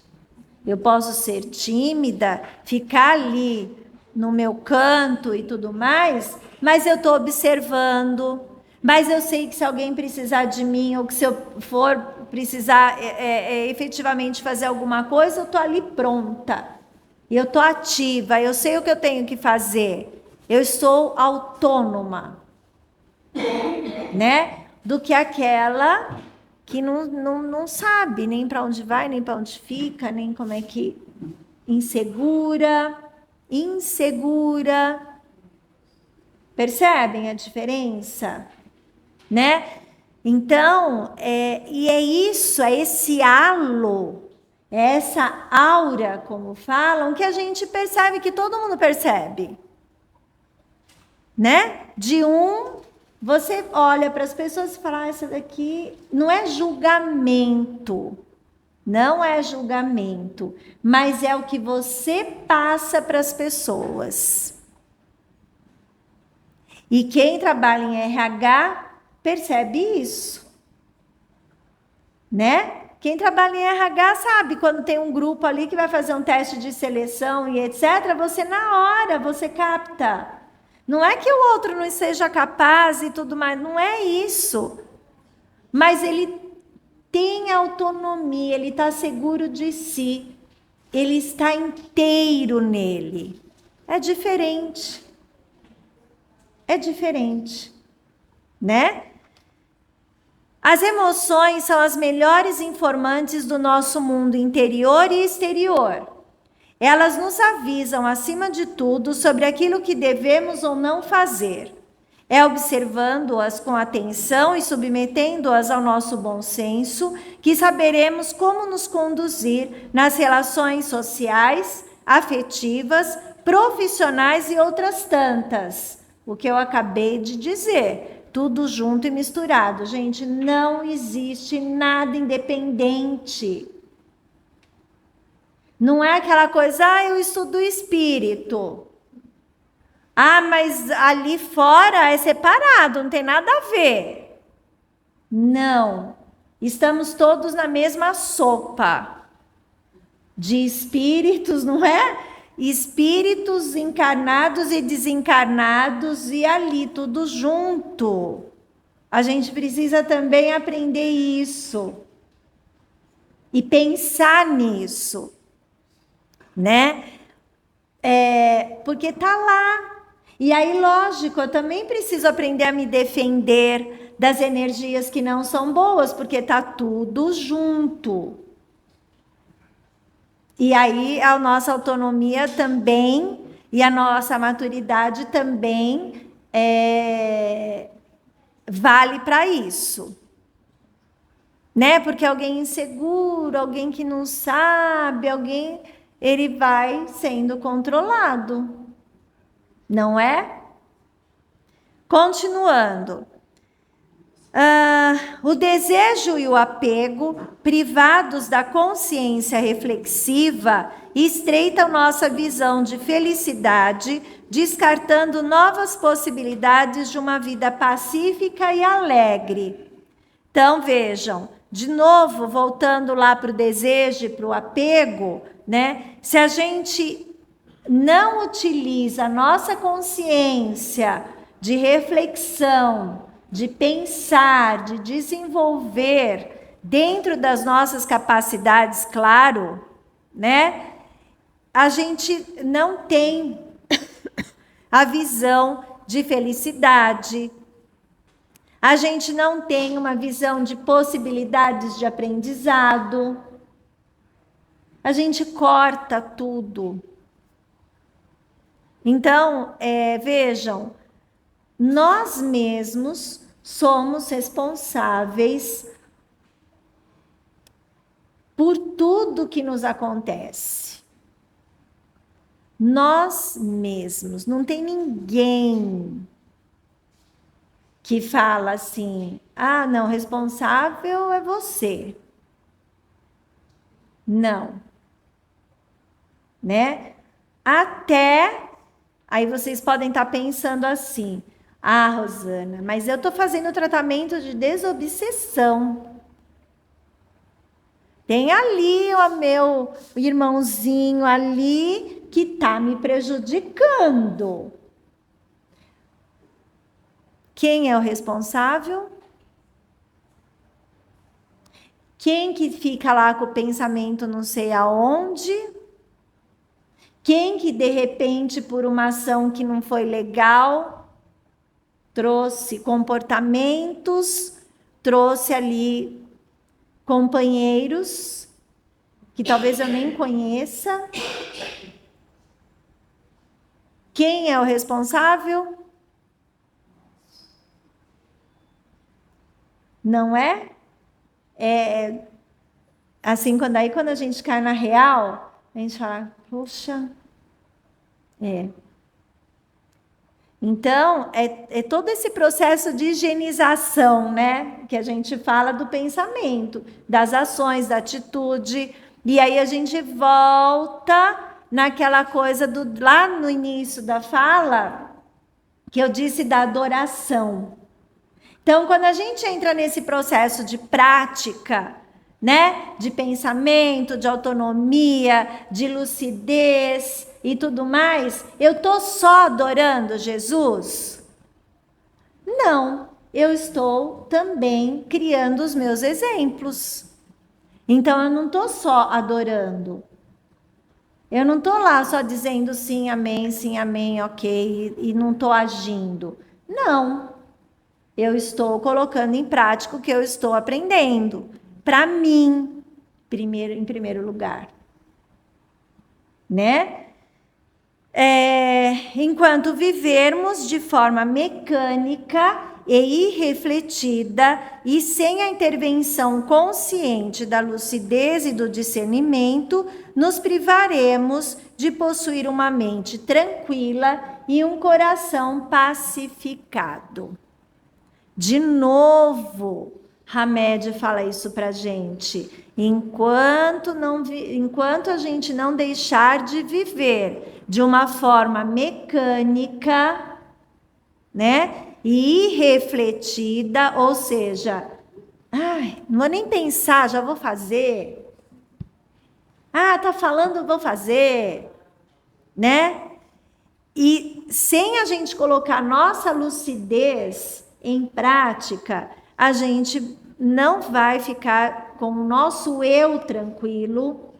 Eu posso ser tímida, ficar ali no meu canto e tudo mais, mas eu estou observando, mas eu sei que se alguém precisar de mim, ou que se eu for precisar efetivamente fazer alguma coisa, eu estou ali pronta. Eu estou ativa, eu sei o que eu tenho que fazer. Eu estou autônoma, né? Do que aquela que não sabe nem para onde vai, nem para onde fica, nem como é que... Insegura. Percebem a diferença? Né? Então, e é isso, é esse halo, é essa aura, como falam, que a gente percebe, que todo mundo percebe. Né? De você olha para as pessoas e fala, essa daqui não é julgamento. Não é julgamento, mas é o que você passa para as pessoas. E quem trabalha em RH percebe isso, né? Quem trabalha em RH sabe quando tem um grupo ali que vai fazer um teste de seleção e etc. Você na hora, você capta. Não é que o outro não seja capaz e tudo mais, não é isso. Mas ele tem autonomia, ele está seguro de si, ele está inteiro nele. É diferente. É diferente, né? As emoções são as melhores informantes do nosso mundo interior e exterior. Elas nos avisam, acima de tudo, sobre aquilo que devemos ou não fazer. É observando-as com atenção e submetendo-as ao nosso bom senso que saberemos como nos conduzir nas relações sociais, afetivas, profissionais e outras tantas. O que eu acabei de dizer, tudo junto e misturado. Gente, não existe nada independente. Não é aquela coisa, eu estudo o espírito. Mas ali fora é separado, não tem nada a ver. Não. Estamos todos na mesma sopa de espíritos, não é? Espíritos encarnados e desencarnados e ali tudo junto. A gente precisa também aprender isso e pensar nisso, né? Porque tá lá. E aí, lógico, eu também preciso aprender a me defender das energias que não são boas, porque tá tudo junto. E aí a nossa autonomia também e a nossa maturidade também vale para isso. Né? Porque alguém inseguro, alguém que não sabe, ele vai sendo controlado. Não é? Continuando. O desejo e o apego, privados da consciência reflexiva, estreitam nossa visão de felicidade, descartando novas possibilidades de uma vida pacífica e alegre. Então, vejam, de novo, voltando lá para o desejo e para o apego, né? Se a gente não utiliza a nossa consciência de reflexão, de pensar, de desenvolver dentro das nossas capacidades, claro, né? A gente não tem a visão de felicidade, a gente não tem uma visão de possibilidades de aprendizado, a gente corta tudo. Então, vejam, nós mesmos somos responsáveis por tudo que nos acontece. Nós mesmos, não tem ninguém que fala assim, não, responsável é você. Não. né? Até, aí vocês podem estar pensando assim, ah, Rosana, mas eu estou fazendo tratamento de desobsessão. Tem ali o meu irmãozinho ali que está me prejudicando. Quem é o responsável? Quem que fica lá com o pensamento não sei aonde? Quem que de repente por uma ação que não foi legal trouxe comportamentos, trouxe ali companheiros que talvez eu nem conheça? Quem é o responsável? Não é? É assim, quando a gente cai na real, a gente fala, poxa, Então, é todo esse processo de higienização, né? Que a gente fala do pensamento, das ações, da atitude, e aí a gente volta naquela coisa lá no início da fala, que eu disse da adoração. Então, quando a gente entra nesse processo de prática, né, de pensamento, de autonomia, de lucidez e tudo mais, eu estou só adorando Jesus? Não, eu estou também criando os meus exemplos. Então, eu não estou só adorando. Eu não estou lá só dizendo sim, amém, ok, e não estou agindo. Não. Eu estou colocando em prática o que eu estou aprendendo. Para mim, em primeiro lugar. Né? Enquanto vivermos de forma mecânica e irrefletida e sem a intervenção consciente da lucidez e do discernimento, nos privaremos de possuir uma mente tranquila e um coração pacificado. De novo, Hamed fala isso para a gente. Enquanto a gente não deixar de viver de uma forma mecânica, né, e irrefletida, ou seja, não vou nem pensar, já vou fazer. Tá falando, vou fazer, né? E sem a gente colocar nossa lucidez em prática, a gente não vai ficar com o nosso eu tranquilo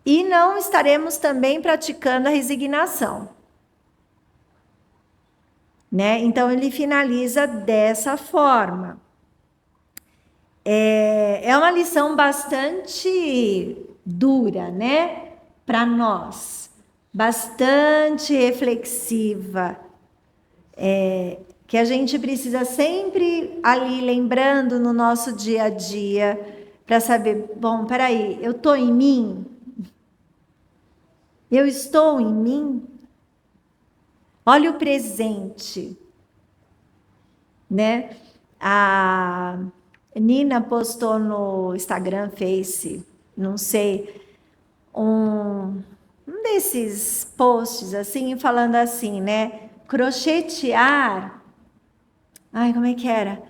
e não estaremos também praticando a resignação. Né? Então, ele finaliza dessa forma. É uma lição bastante dura, né? Para nós. Bastante reflexiva. Que a gente precisa sempre ali lembrando no nosso dia a dia para saber, bom, peraí, eu estou em mim? Eu estou em mim? Olha o presente, né? A Nina postou no Instagram, Face, não sei, um desses posts assim, falando assim, né? Crochetear. Como é que era?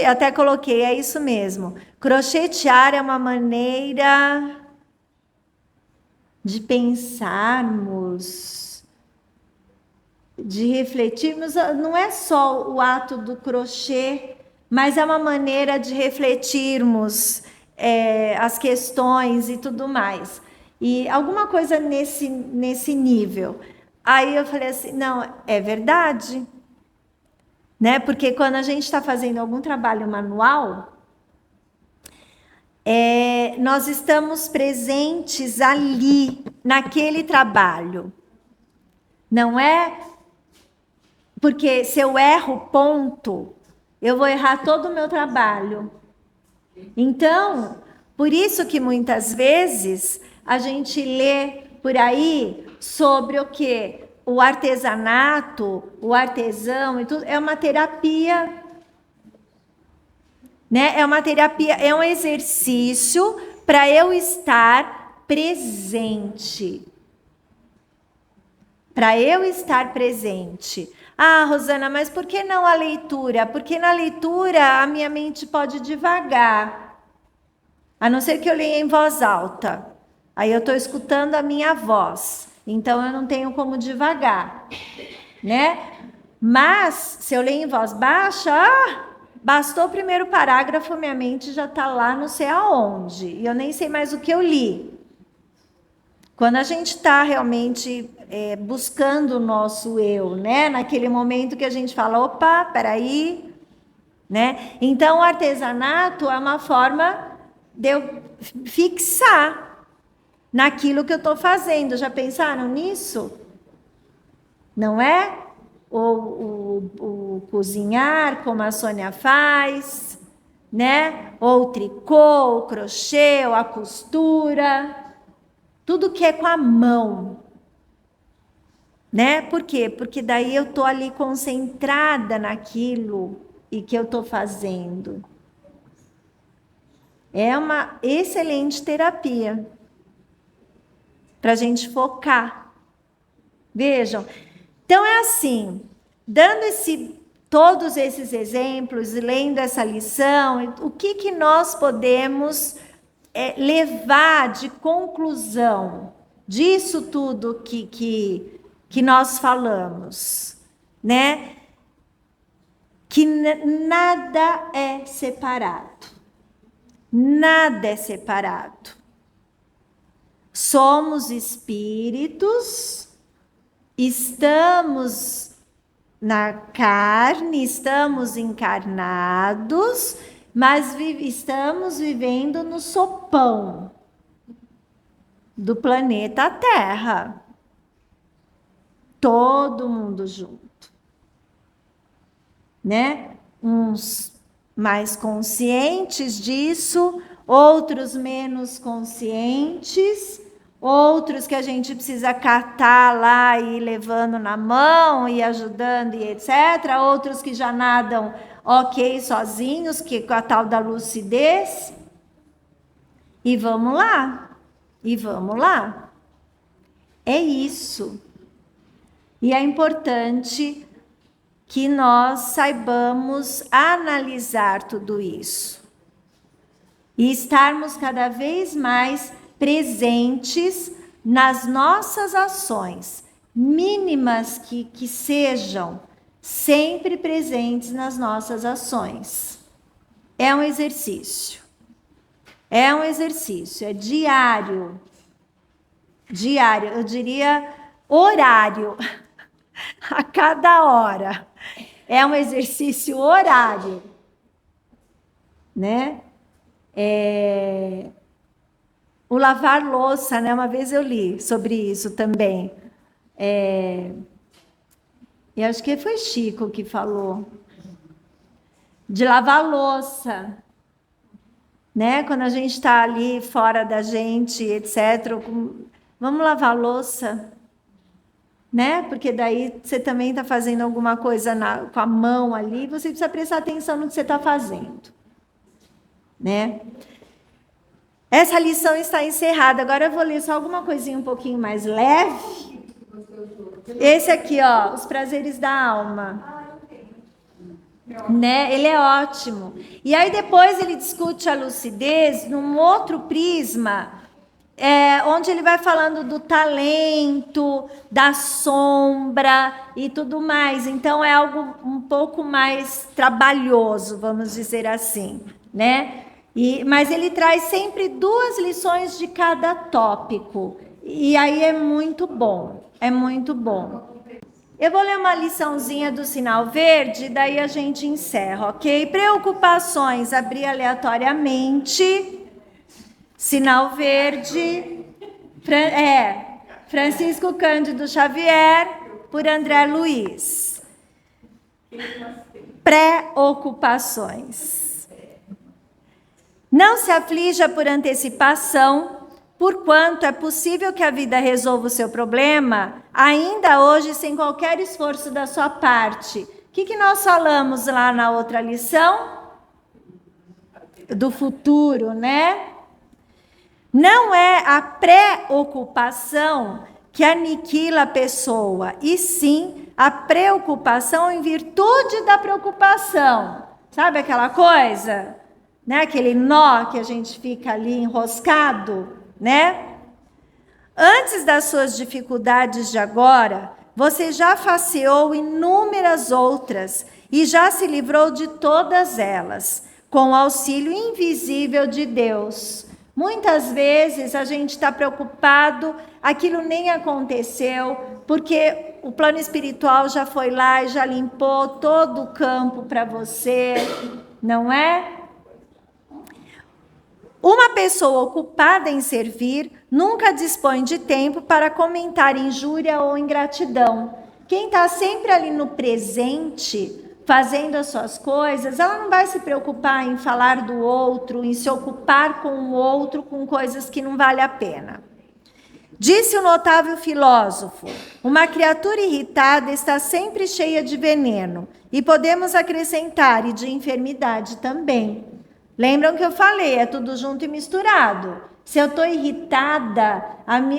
Até coloquei, é isso mesmo. Crochetear é uma maneira de pensarmos, de refletirmos. Não é só o ato do crochê, mas é uma maneira de refletirmos as questões e tudo mais. E alguma coisa nesse nível. Aí eu falei assim, não, é verdade. Né? Porque quando a gente está fazendo algum trabalho manual, nós estamos presentes ali, naquele trabalho. Não é? Porque se eu erro ponto, eu vou errar todo o meu trabalho. Então, por isso que muitas vezes a gente lê por aí sobre o quê? O artesanato, o artesão e tudo, é uma terapia, né? É uma terapia, é um exercício para eu estar presente. Para eu estar presente. Ah, Rosana, mas por que não a leitura? Porque na leitura a minha mente pode divagar. A não ser que eu leia em voz alta. Aí eu estou escutando a minha voz. Então eu não tenho como divagar, né? Mas se eu leio em voz baixa, bastou o primeiro parágrafo, minha mente já está lá não sei aonde. E eu nem sei mais o que eu li. Quando a gente está realmente buscando o nosso eu, né? Naquele momento que a gente fala, opa, peraí, né? Então, o artesanato é uma forma de eu fixar naquilo que eu estou fazendo. Já pensaram nisso? Não é? O cozinhar, como a Sônia faz, né? Ou o tricô, o crochê, ou a costura. Tudo que é com a mão, né? Por quê? Porque daí eu tô ali concentrada naquilo e que eu tô fazendo. É uma excelente terapia para a gente focar. Vejam. Então é assim, dando todos esses exemplos e lendo essa lição, o que nós podemos levar de conclusão disso tudo que nós falamos, né? Que nada é separado. Nada é separado. Somos espíritos, estamos na carne, estamos encarnados, mas estamos vivendo no sopão do planeta Terra. Todo mundo junto, né? Uns mais conscientes disso, outros menos conscientes, outros que a gente precisa catar lá e ir levando na mão e ajudando e etc. Outros que já nadam ok sozinhos, que com a tal da lucidez. E vamos lá, e vamos lá. É isso. E é importante que nós saibamos analisar tudo isso. E estarmos cada vez mais presentes nas nossas ações, mínimas que sejam, sempre presentes nas nossas ações. É um exercício. É um exercício, é diário. Diário, eu diria horário. A cada hora. É um exercício horário. Né? O lavar louça, né? Uma vez eu li sobre isso também. E acho que foi Chico que falou. De lavar louça. Né? Quando a gente está ali fora da gente, etc. Vamos lavar louça. Né? Porque daí você também está fazendo alguma coisa com a mão ali, você precisa prestar atenção no que você está fazendo. Né? Essa lição está encerrada. Agora eu vou ler só alguma coisinha um pouquinho mais leve. Esse aqui, ó, Os Prazeres da Alma. Né? Ele é ótimo. E aí depois ele discute a lucidez num outro prisma, onde ele vai falando do talento, da sombra e tudo mais. Então é algo um pouco mais trabalhoso, vamos dizer assim, né? Mas ele traz sempre 2 lições de cada tópico. E aí é muito bom, é muito bom. Eu vou ler uma liçãozinha do sinal verde, daí a gente encerra, ok? Preocupações, abrir aleatoriamente. Sinal verde, Francisco Cândido Xavier, por André Luiz. Preocupações. Não se aflija por antecipação, porquanto é possível que a vida resolva o seu problema, ainda hoje, sem qualquer esforço da sua parte. O que nós falamos lá na outra lição? Do futuro, né? Não é a preocupação que aniquila a pessoa, e sim a preocupação em virtude da preocupação. Sabe aquela coisa? Né? Aquele nó que a gente fica ali enroscado, né? Antes das suas dificuldades de agora, você já faceou inúmeras outras e já se livrou de todas elas, com o auxílio invisível de Deus. Muitas vezes a gente está preocupado, aquilo nem aconteceu, porque o plano espiritual já foi lá e já limpou todo o campo para você, não é? Uma pessoa ocupada em servir nunca dispõe de tempo para comentar injúria ou ingratidão. Quem está sempre ali no presente, fazendo as suas coisas, ela não vai se preocupar em falar do outro, em se ocupar com o outro, com coisas que não vale a pena. Disse o notável filósofo: uma criatura irritada está sempre cheia de veneno, e podemos acrescentar, e de enfermidade também. Lembram que eu falei, é tudo junto e misturado. Se eu estou irritada,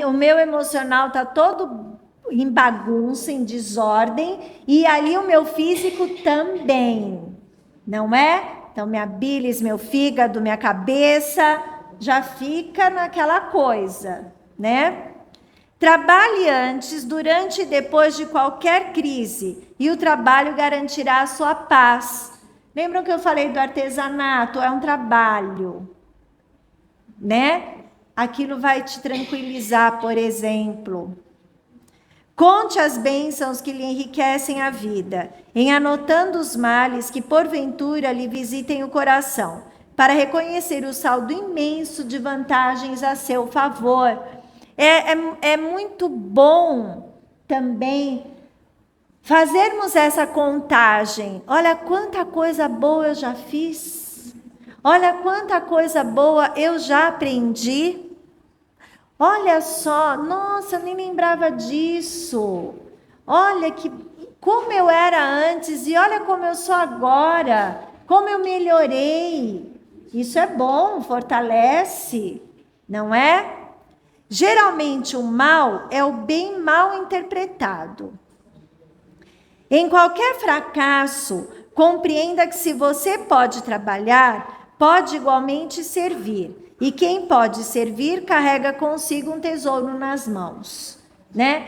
o meu emocional está todo em bagunça, em desordem, e ali o meu físico também, não é? Então, minha bilis, meu fígado, minha cabeça, já fica naquela coisa, né? Trabalhe antes, durante e depois de qualquer crise, e o trabalho garantirá a sua paz. Lembram que eu falei do artesanato? É um trabalho, né? Aquilo vai te tranquilizar, por exemplo. Conte as bênçãos que lhe enriquecem a vida, em anotando os males que porventura lhe visitem o coração, para reconhecer o saldo imenso de vantagens a seu favor. É muito bom também fazermos essa contagem. Olha quanta coisa boa eu já fiz. Olha quanta coisa boa eu já aprendi. Olha só, nossa, eu nem lembrava disso. Olha como eu era antes e olha como eu sou agora. Como eu melhorei. Isso é bom, fortalece, não é? Geralmente o mal é o bem mal interpretado. Em qualquer fracasso, compreenda que se você pode trabalhar, pode igualmente servir. E quem pode servir, carrega consigo um tesouro nas mãos, né?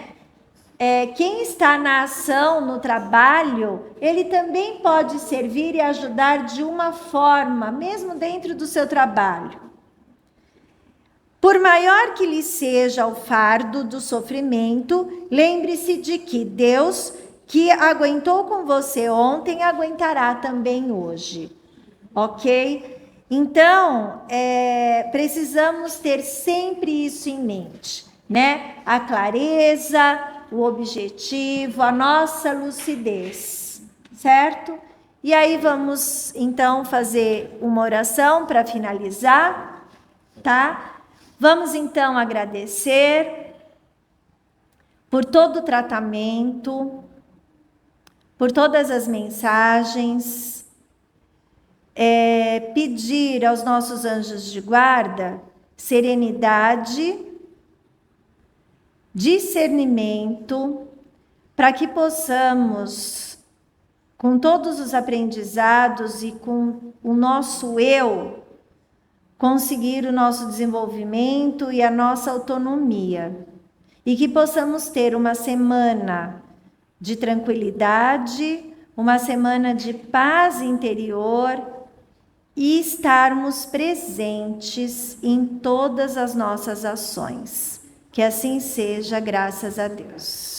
Quem está na ação, no trabalho, ele também pode servir e ajudar de uma forma, mesmo dentro do seu trabalho. Por maior que lhe seja o fardo do sofrimento, lembre-se de que Deus, que aguentou com você ontem, aguentará também hoje. Ok? Então, precisamos ter sempre isso em mente, né? A clareza, o objetivo, a nossa lucidez, certo? E aí vamos, então, fazer uma oração para finalizar, tá? Vamos, então, agradecer por todo o tratamento, por todas as mensagens, pedir aos nossos anjos de guarda serenidade, discernimento, para que possamos, com todos os aprendizados e com o nosso eu, conseguir o nosso desenvolvimento e a nossa autonomia. E que possamos ter uma semana de tranquilidade, uma semana de paz interior e estarmos presentes em todas as nossas ações. Que assim seja, graças a Deus.